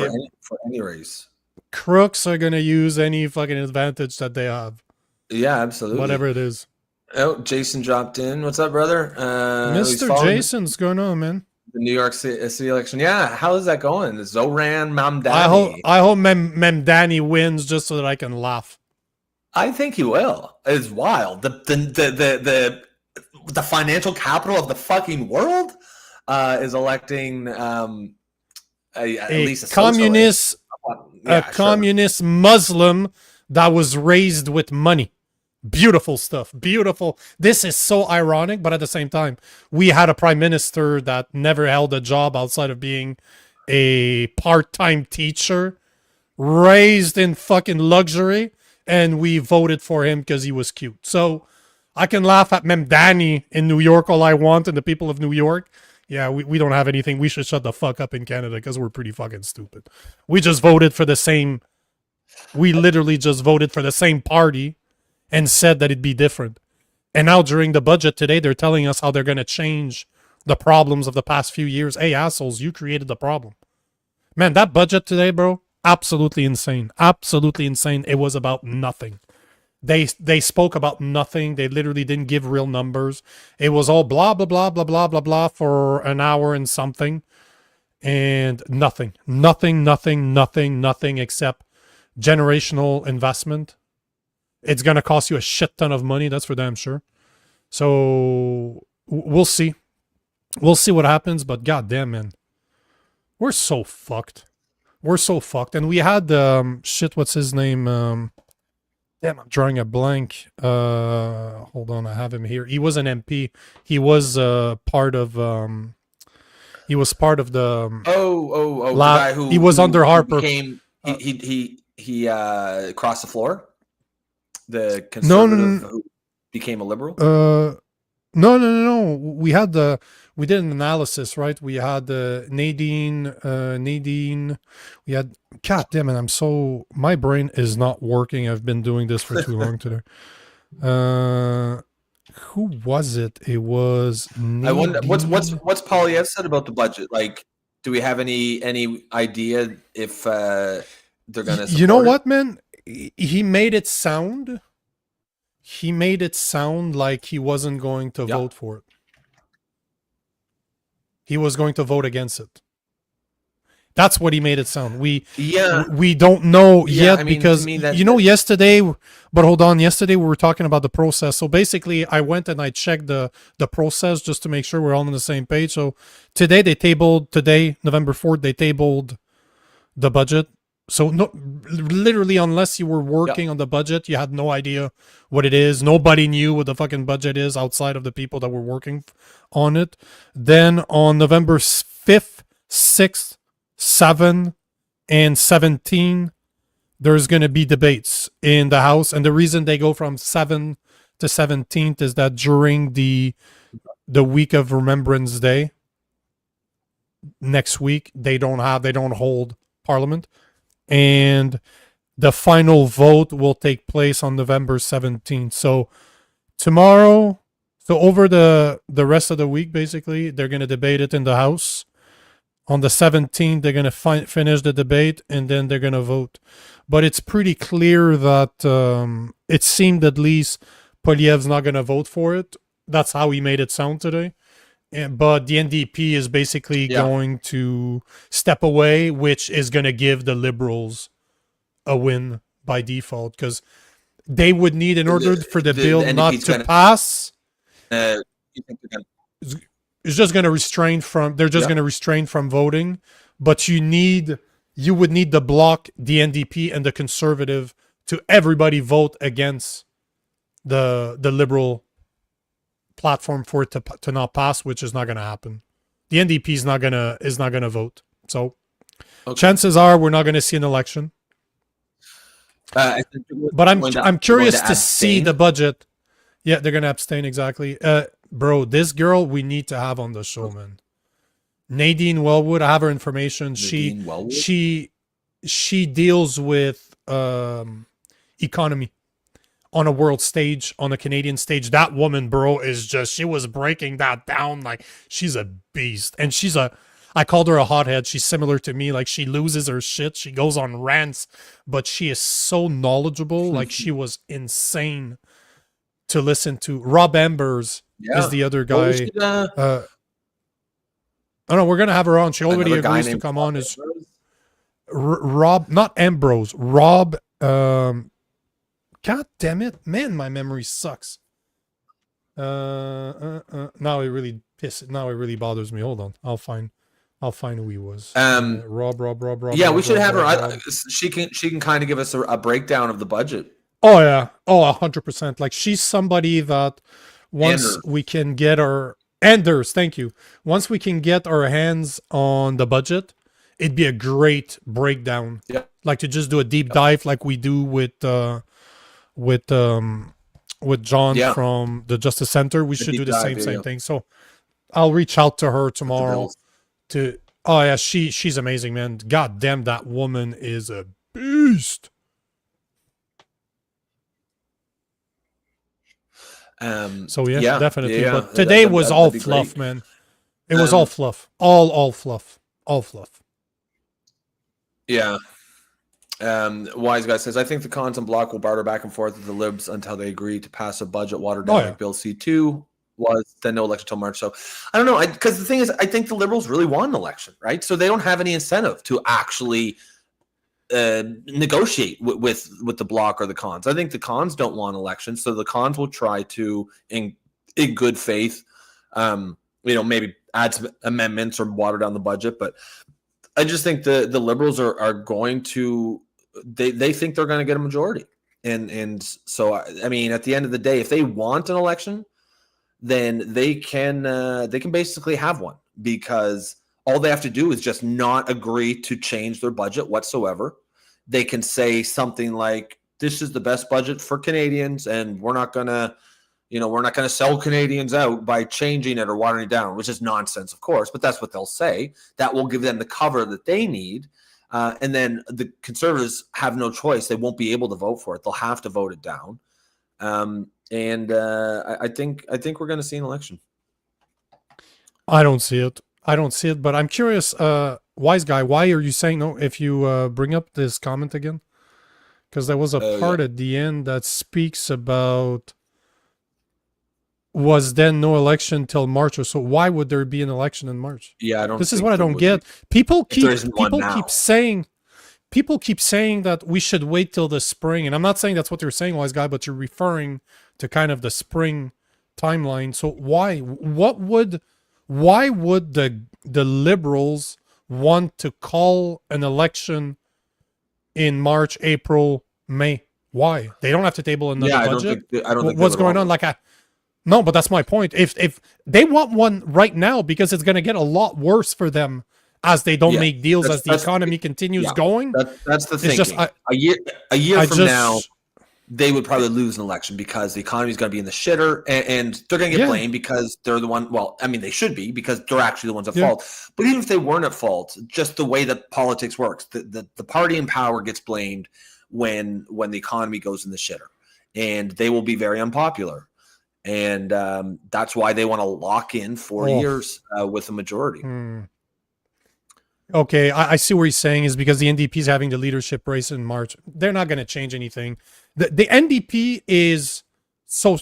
for any race. Crooks are gonna use any fucking advantage that they have. Yeah, absolutely. Whatever it is. Oh, Jason dropped in. What's up, brother? Mr. Jason's going on, man. The New York City election. Yeah, how is that going? Zoran Mamdani. I hope Mamdani wins just so that I can laugh. I think he will. It's wild. The financial capital of the fucking world is electing at least a communist, communist Muslim that was raised with money. Beautiful stuff. Beautiful. This is so ironic, but at the same time, we had a prime minister that never held a job outside of being a part-time teacher, raised in fucking luxury. And we voted for him because he was cute. So I can laugh at Mamdani in New York all I want and the people of New York. Yeah, we don't have anything. We should shut the fuck up in Canada because we're pretty fucking stupid. We just voted for the same... We literally just voted for the same party and said that it'd be different. And now during the budget today, they're telling us how they're going to change the problems of the past few years. Hey, assholes, you created the problem. Man, that budget today, bro... Absolutely insane. Absolutely insane. It was about nothing. They spoke about nothing. They literally didn't give real numbers. It was all blah, blah, blah, blah, blah, blah, blah for an hour and something. And nothing. Nothing, nothing, nothing, nothing except generational investment. It's going to cost you a shit ton of money. That's for damn sure. So we'll see. We'll see what happens. But goddamn, man. We're so fucked. We're so fucked. And we had shit, what's his name? Damn, I'm drawing a blank. Hold on, I have him here. He was an MP. He was part of the the guy who he was under Harper. He crossed the floor. The conservative who became a liberal. No. We did an analysis, right? We had Nadine. We had, god damn it, my brain is not working. I've been doing this for too long today. Who was it? It was Nadine. I wonder what's Polyev said about the budget. Like, do we have any idea if they're gonna support you know what, man? He made it sound like he wasn't going to vote for it. He was going to vote against it. That's what he made it sound. We don't know yet because yesterday. But hold on, yesterday we were talking about the process. So basically, I went and I checked the process just to make sure we're all on the same page. So today, November 4th, they tabled the budget. So literally, unless you were working on the budget, you had no idea what it is. Nobody knew what the fucking budget is outside of the people that were working on it. Then on November 5th, 6th, 7, and 17, there's going to be debates in the House. And the reason they go from 7 to 17th is that during the week of Remembrance Day, next week, they don't hold Parliament. And the final vote will take place on November 17th. So tomorrow, over the rest of the week, basically, they're going to debate it in the House. On the 17th, they're going to finish the debate, and then they're going to vote. But it's pretty clear that it seemed at least Poilievre's not going to vote for it. That's how he made it sound today. but the NDP is basically going to step away, which is going to give the Liberals a win by default, because they would need, in order for the bill not to pass, you think they're gonna, it's just going to restrain from, they're just going to restrain from voting, but you would need the bloc, the NDP and the Conservative, to everybody vote against the Liberal platform for it to not pass, which is not going to happen. The NDP is not gonna vote, so chances are we're not going to see an election. But I'm curious to see the budget. Yeah, they're going to abstain, exactly. Bro, this girl we need to have on the show, man. Nadine Wellwood, I have her information. She deals with economy on a world stage, on a Canadian stage. That woman, bro, is just, she was breaking that down like she's a beast. And I called her a hothead. She's similar to me. Like, she loses her shit. She goes on rants, but she is so knowledgeable. Like, she was insane to listen to. Rob Ambers is the other guy. I don't know. We're going to have her on. She already agrees to come on. Is Rob, not Ambrose. Rob, God damn it. Man, my memory sucks. Now it really bothers me. Hold on. I'll find who he was. Rob. Yeah, we should have her. She can kind of give us a breakdown of the budget. Oh yeah. Oh, 100%. Like, she's somebody that once we can get our Anders, thank you. Once we can get our hands on the budget, it'd be a great breakdown. Yeah. Like, to just do a deep dive like we do with John from the Justice Center. We should do the same thing. So I'll reach out to her tomorrow oh yeah, she's amazing, man. God damn, that woman is a beast. So yeah, definitely. Yeah, but today was all fluff, man. It was all fluff. All fluff. All fluff. Yeah. Wise Guy says, I think the cons and bloc will barter back and forth with the Libs until they agree to pass a budget watered down like Bill C2 was, then no election until March. So I don't know, because the thing is, I think the Liberals really want an election, right? So they don't have any incentive to actually negotiate with the bloc or the cons. I think the cons don't want elections, so the cons will try to, in good faith, maybe add some amendments or water down the budget. But I just think the Liberals are going to, they think they're going to get a majority, and so I mean, at the end of the day, if they want an election, then they can basically have one, because all they have to do is just not agree to change their budget whatsoever. They can say something like, this is the best budget for Canadians, and we're not going to sell Canadians out by changing it or watering it down, which is nonsense, of course, but that's what they'll say. That will give them the cover that they need. And then the Conservatives have no choice. They won't be able to vote for it. They'll have to vote it down. I think we're going to see an election. I don't see it, but I'm curious, Wise Guy, why are you saying no if you bring up this comment again? Because there was a part at the end that speaks about was then no election till March or so. Why would there be an election in March? Yeah, I don't. This is what I don't get. People keep saying that we should wait till the spring, and I'm not saying that's what you're saying, Wise Guy, but you're referring to kind of the spring timeline. So why would the Liberals want to call an election in March, April, May? Why? They don't have to table another budget. I don't think what's going on. No, but that's my point. If they want one right now, because it's going to get a lot worse for them as they don't make deals, as the economy continues going. That's the thing. A year from now, they would probably lose an election because the economy is going to be in the shitter, and they're going to get blamed because they're the one. Well, I mean, they should be, because they're actually the ones at fault. But even if they weren't at fault, just the way that politics works, the party in power gets blamed when the economy goes in the shitter, and they will be very unpopular. And that's why they want to lock in 4 years with a majority. Okay, I see what he's saying is because the NDP is having the leadership race in March. They're not going to change anything. The NDP is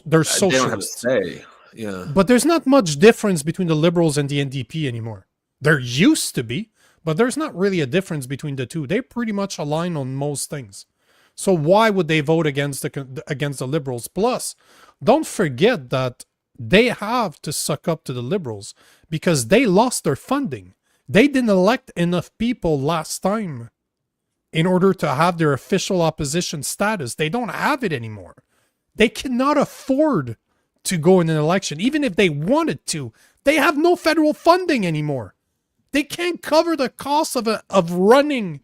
they're socialist. They don't have to say. Yeah. But there's not much difference between the Liberals and the NDP anymore. There used to be, but there's not really a difference between the two. They pretty much align on most things. So why would they vote against the Liberals? Plus, don't forget that they have to suck up to the Liberals because they lost their funding. They didn't elect enough people last time in order to have their official opposition status. They don't have it anymore. They cannot afford to go in an election. Even if they wanted to, they have no federal funding anymore. They can't cover the cost of running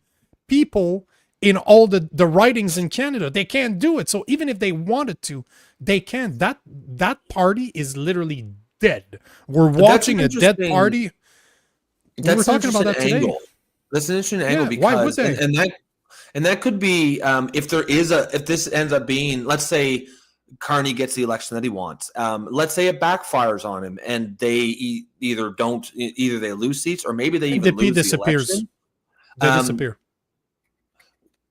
people in all the ridings in Canada. They can't do it. So even if they wanted to, they can't. That party is literally dead. We're watching a dead party. We were talking about that today. That's an interesting angle because why would they? And that could be if this ends up being, let's say Carney gets the election that he wants. Let's say it backfires on him and they either they lose seats or maybe they even lose disappears. the election. They disappear.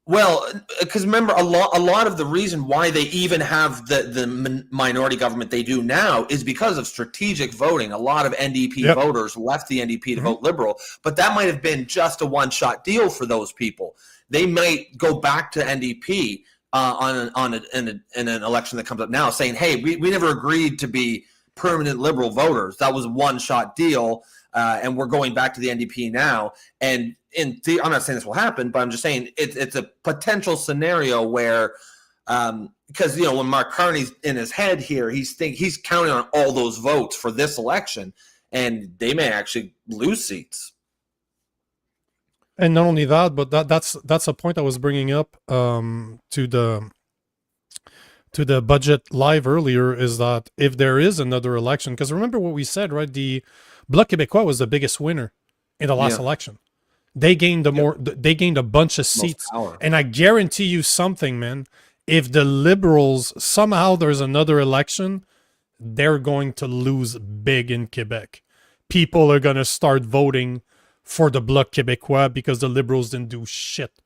Well, because remember, a lot of the reason why they even have the minority government they do now is because of strategic voting. A lot of NDP voters left the NDP to vote Liberal, but that might have been just a one-shot deal for those people. They might go back to NDP in an election that comes up now, saying, "Hey, we never agreed to be permanent Liberal voters. That was a one-shot deal, and we're going back to the NDP now." And I'm not saying this will happen, but I'm just saying it's a potential scenario where, because when Mark Carney's in his head here, he's counting on all those votes for this election, and they may actually lose seats. And not only that, but that's a point I was bringing up to the budget live earlier, is that if there is another election, because remember what we said, right? The Bloc Québécois was the biggest winner in the last election. They gained they gained a bunch of seats. And I guarantee you something, man. If the Liberals, somehow there's another election, they're going to lose big in Quebec. People are going to start voting for the Bloc Québécois because the Liberals didn't do shit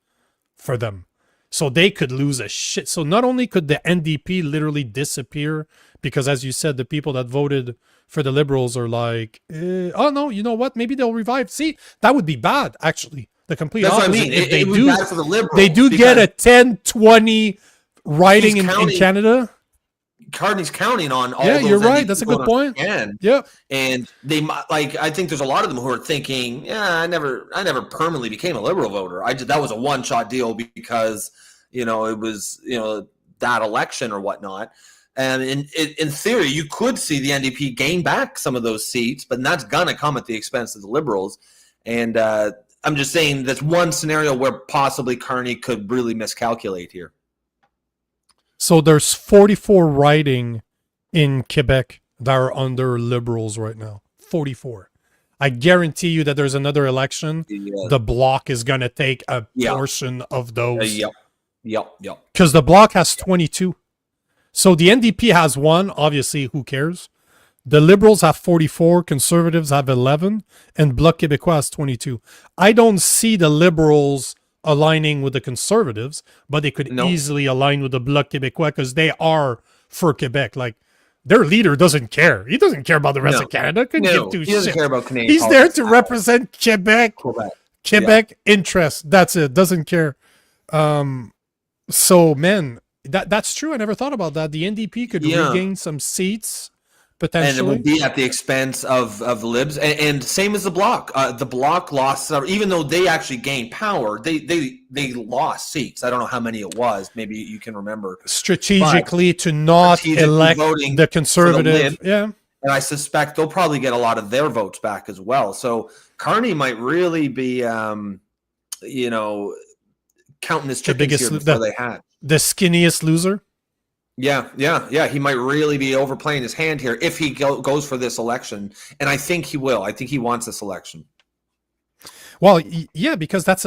for them. So they could lose a shit. So not only could the NDP literally disappear, because as you said, the people that voted for the Liberals are like, oh no, you know what? Maybe they'll revive. See, that would be bad, actually. The complete opposite. What I mean. If it would be bad for the Liberals, they do get a 10-20 riding in Canada. Carney's counting on all. Yeah, those you're right. NDP That's a good point. Yeah, and they I think there's a lot of them who are thinking, yeah, I never permanently became a Liberal voter. That was a one-shot deal because it was that election or whatnot. And in theory, you could see the NDP gain back some of those seats, but that's gonna come at the expense of the Liberals. And I'm just saying that's one scenario where possibly Carney could really miscalculate here. So there's 44 riding in Quebec that are under Liberals right now. 44. I guarantee you that there's another election. The Bloc is going to take a portion of those. Yep. Because the Bloc has 22. So the NDP has one. Obviously, who cares? The Liberals have 44. Conservatives have 11. And Bloc Québécois has 22. I don't see the Liberals aligning with the Conservatives, but they could easily align with the Bloc Québécois because they are for Quebec. Like, their leader doesn't care. He doesn't care about the rest of Canada. Couldn't give two he doesn't shit. care about Canadian He's there to represent Quebec interest. That's it. Doesn't care. So, man, that's true. I never thought about that. The NDP could regain some seats. And it would be at the expense of the Libs, and same as the Bloc. The Bloc lost, even though they actually gained power, they lost seats. I don't know how many it was. Maybe you can remember strategically to not elect the Conservative. And I suspect they'll probably get a lot of their votes back as well. So Carney might really be, counting his chickens here before they hatch. The skinniest loser. Yeah. He might really be overplaying his hand here if he goes for this election. And I think he will. I think he wants this election. Well, yeah, because that's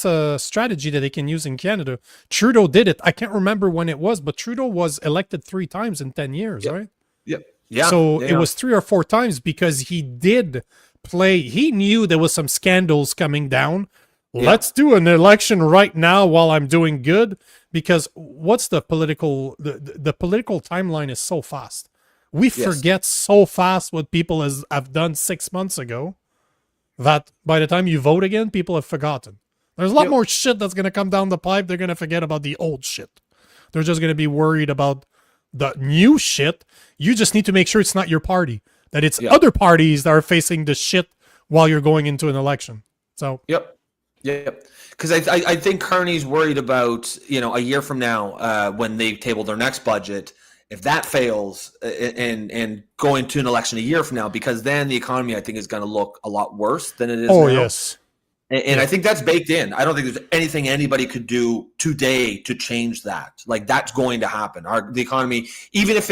a strategy that they can use in Canada. Trudeau did it. I can't remember when it was, but Trudeau was elected 3 times in 10 years, right? Yeah. So it was 3 or 4 times because he did play. He knew there was some scandals coming down. Let's do an election right now while I'm doing good. Because what's the political timeline is so fast. We Yes. forget so fast what people have done 6 months ago that by the time you vote again, people have forgotten. There's a lot Yep. more shit that's going to come down the pipe. They're going to forget about the old shit. They're just going to be worried about the new shit. You just need to make sure it's not your party, that it's Yeah. other parties that are facing the shit while you're going into an election. So, Yep. Because I think Carney's worried about, a year from now, when they table their next budget, if that fails, and going to an election a year from now, because then the economy, I think, is going to look a lot worse than it is now. yes. And I think that's baked in. I don't think there's anything anybody could do today to change that. Like, that's going to happen. The economy, even if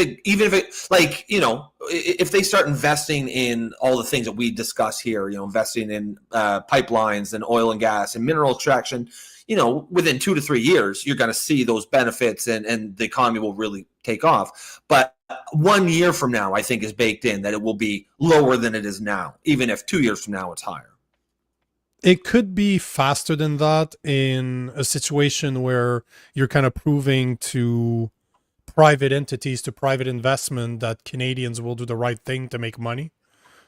they start investing in all the things that we discuss here, investing in pipelines and oil and gas and mineral extraction, within 2 to 3 years, you're going to see those benefits and the economy will really take off. But 1 year from now, I think is baked in that it will be lower than it is now, even if 2 years from now it's higher. It could be faster than that in a situation where you're kind of proving to private entities, to private investment, that Canadians will do the right thing to make money.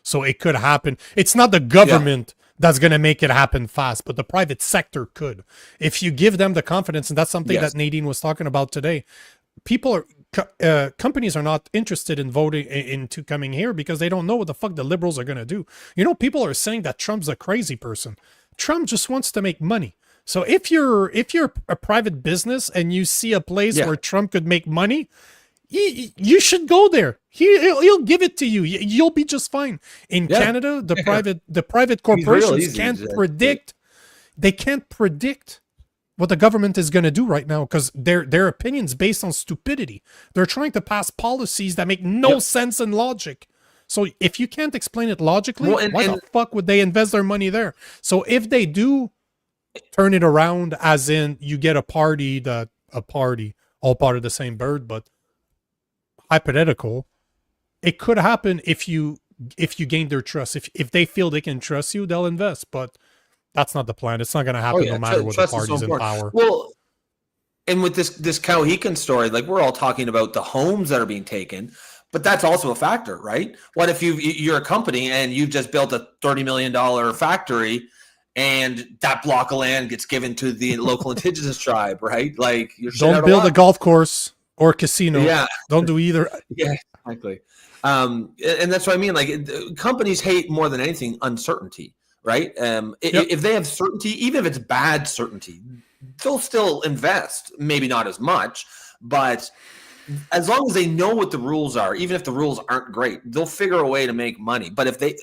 So it could happen. It's not the government that's going to make it happen fast, but the private sector could. If you give them the confidence, and that's something that Nadine was talking about today, companies are not interested in voting into coming here because they don't know what the fuck the liberals are going to do. People are saying that Trump's a crazy person. Trump just wants to make money. So if you're a private business and you see a place where Trump could make money, you should go there. He'll give it to you. You'll be just fine. In Canada, the private corporations can't predict. They can't predict what the government is going to do right now because their opinions based on stupidity. They're trying to pass policies that make no sense in logic. So if you can't explain it logically, why the fuck would they invest their money there? So if they do turn it around, as in you get all part of the same bird, but hypothetical, it could happen if you gain their trust. If they feel they can trust you, they'll invest. But that's not the plan. It's not going to happen no matter what the party's in power. Well, and with this Cowhegan story, like, we're all talking about the homes that are being taken, but that's also a factor, right? What if you're a company and you've just built a $30 million factory and that block of land gets given to the local indigenous tribe, right? Like, don't build a golf course or a casino. Yeah. Don't do either. Yeah, exactly. And that's what I mean. Like, companies hate more than anything uncertainty. Right? If they have certainty, even if it's bad certainty, they'll still invest. Maybe not as much, but as long as they know what the rules are, even if the rules aren't great, they'll figure a way to make money. But if they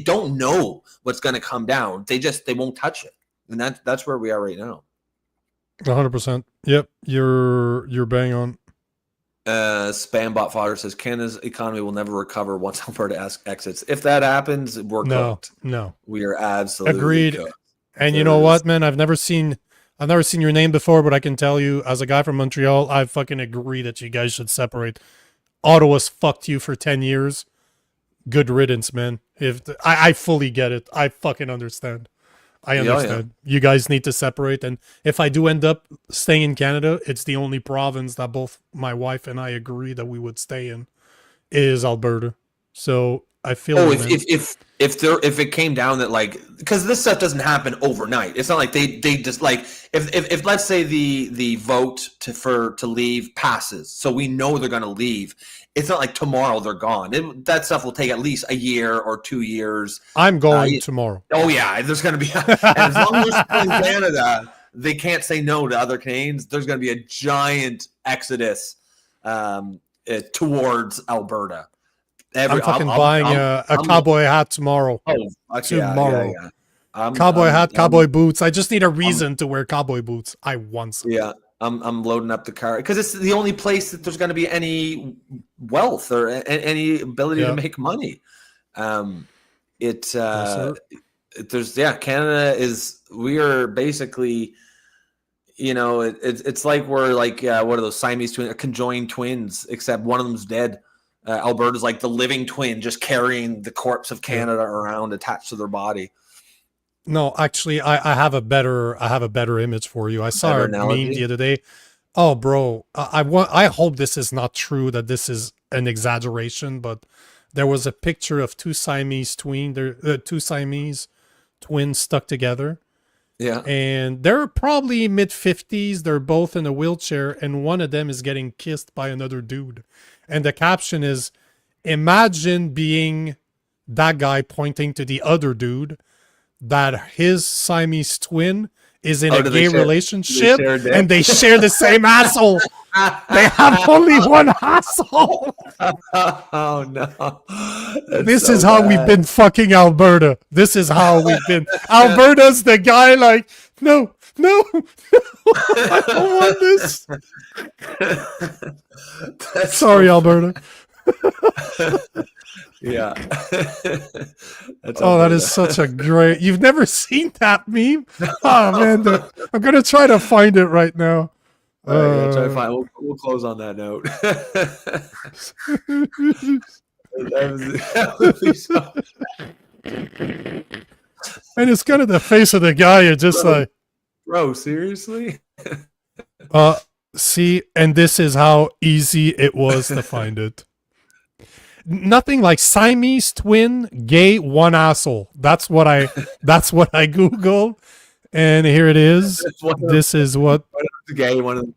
don't know what's going to come down, they won't touch it. And that's where we are right now. 100%. Yep, you're bang on. Spam bot fodder says Canada's economy will never recover once Alberta exits. If that happens, we're cooked. No, we are absolutely agreed. Cooked. And you know what, man? I've never seen your name before, but I can tell you, as a guy from Montreal, I fucking agree that you guys should separate. Ottawa's fucked you for 10 years. Good riddance, man. I fully get it. I fucking understand. I understand. You guys need to separate. And if I do end up staying in Canada, it's the only province that both my wife and I agree that we would stay in is Alberta. So I feel. Oh, if it came down that, like, because this stuff doesn't happen overnight. It's not like they just, like, if let's say the vote to leave passes, so we know they're going to leave. It's not like tomorrow they're gone. That stuff will take at least a year or 2 years. I'm going tomorrow. Oh yeah, there's going to be. And as long as they're in Canada, they can't say no to other Canadians. There's going to be a giant exodus towards Alberta. I'm fucking buying a cowboy hat tomorrow. Oh, tomorrow. Yeah. Cowboy hat, cowboy boots. I just need a reason to wear cowboy boots. I want some. Yeah, I'm loading up the car because it's the only place that there's going to be any wealth or any ability to make money. Canada is. We are basically. It's like we're like what are those Siamese twins, conjoined twins, except one of them's dead. Alberta's like the living twin, just carrying the corpse of Canada around attached to their body. No, actually, I have a better image for you. I saw a meme the other day. Oh, bro, I hope this is not true. That this is an exaggeration, but there was a picture of two Siamese twins stuck together. Yeah. And they're probably mid-50s. They're both in a wheelchair, and one of them is getting kissed by another dude. And the caption is, imagine being that guy pointing to the other dude, that his Siamese twin is in a gay relationship, and they share the same asshole. They have only one asshole. Oh no! This is how we've been fucking Alberta. This is how we've been. Alberta's the guy like, no, I don't want this. Sorry, Alberta. Yeah. That is such a great. You've never seen that meme? Oh man, I'm gonna try to find it right now. Try to find. We'll close on that note. That would be so... And it's kind of the face of the guy. You're just like, bro, seriously? See, and this is how easy it was to find it. Nothing like Siamese twin, gay, one asshole. That's what I Googled, and here it is. This is what the gay one.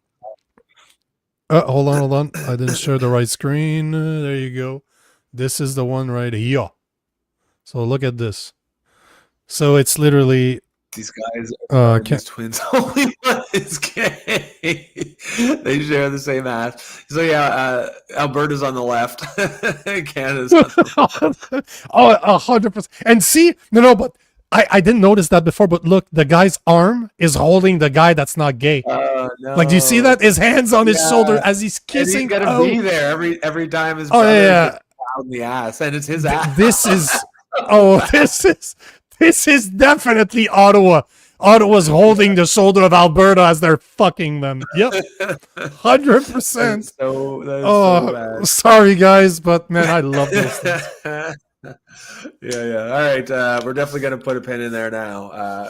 Hold on. I didn't share the right screen. There you go. This is the one right here. So look at this. So it's literally these guys are these twins. Only one is gay. They share the same ass. So yeah, Alberta's on the left. Canada's on the right. 100%. And see, but I didn't notice that before, but look, the guy's arm is holding the guy that's not gay. No. Like, do you see that? His hands on his shoulder as he's kissing. And he's gotta be there every time his brother gets out in the ass, and it's his ass. This is definitely Ottawa. Ottawa's holding the shoulder of Alberta as they're fucking them. Yep, 100%. So bad. Sorry guys, but man, I love those things. Yeah. All right, we're definitely gonna put a pin in there now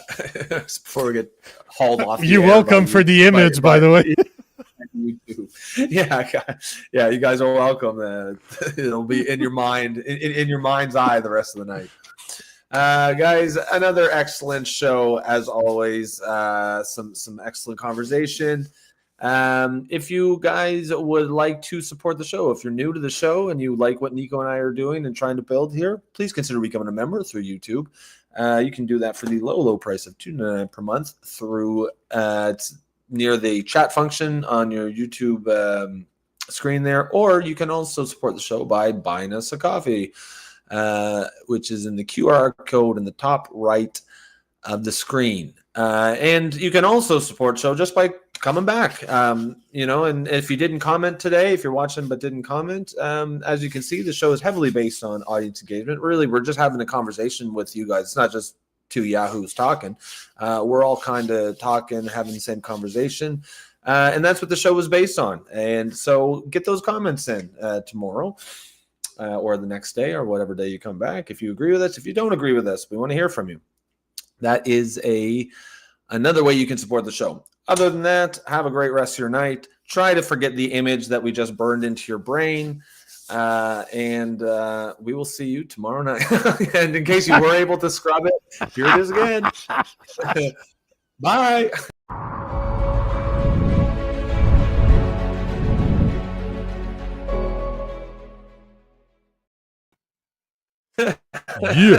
before we get hauled off. You're welcome for the image, by the way. YouTube. Yeah. You guys are welcome. It'll be in your mind, in your mind's eye, the rest of the night. Guys, another excellent show as always. Some excellent conversation. If you guys would like to support the show, if you're new to the show and you like what Nico and I are doing and trying to build here, please consider becoming a member through YouTube. You can do that for the low price of $2.99 per month through it's near the chat function on your YouTube screen there, or you can also support the show by buying us a coffee, which is in the QR code in the top right of the screen. And you can also support the show just by coming back. And if you didn't comment today, if you're watching but didn't comment, as you can see, the show is heavily based on audience engagement. Really, we're just having a conversation with you guys. It's not just two yahoos talking. We're all kind of talking, having the same conversation. And that's what the show was based on. And so get those comments in tomorrow or the next day or whatever day you come back. If you agree with us, if you don't agree with us, we want to hear from you. That is another way you can support the show. Other than that, have a great rest of your night. Try to forget the image that we just burned into your brain. And we will see you tomorrow night. And in case you were able to scrub it, here it is again. Bye. Yeah.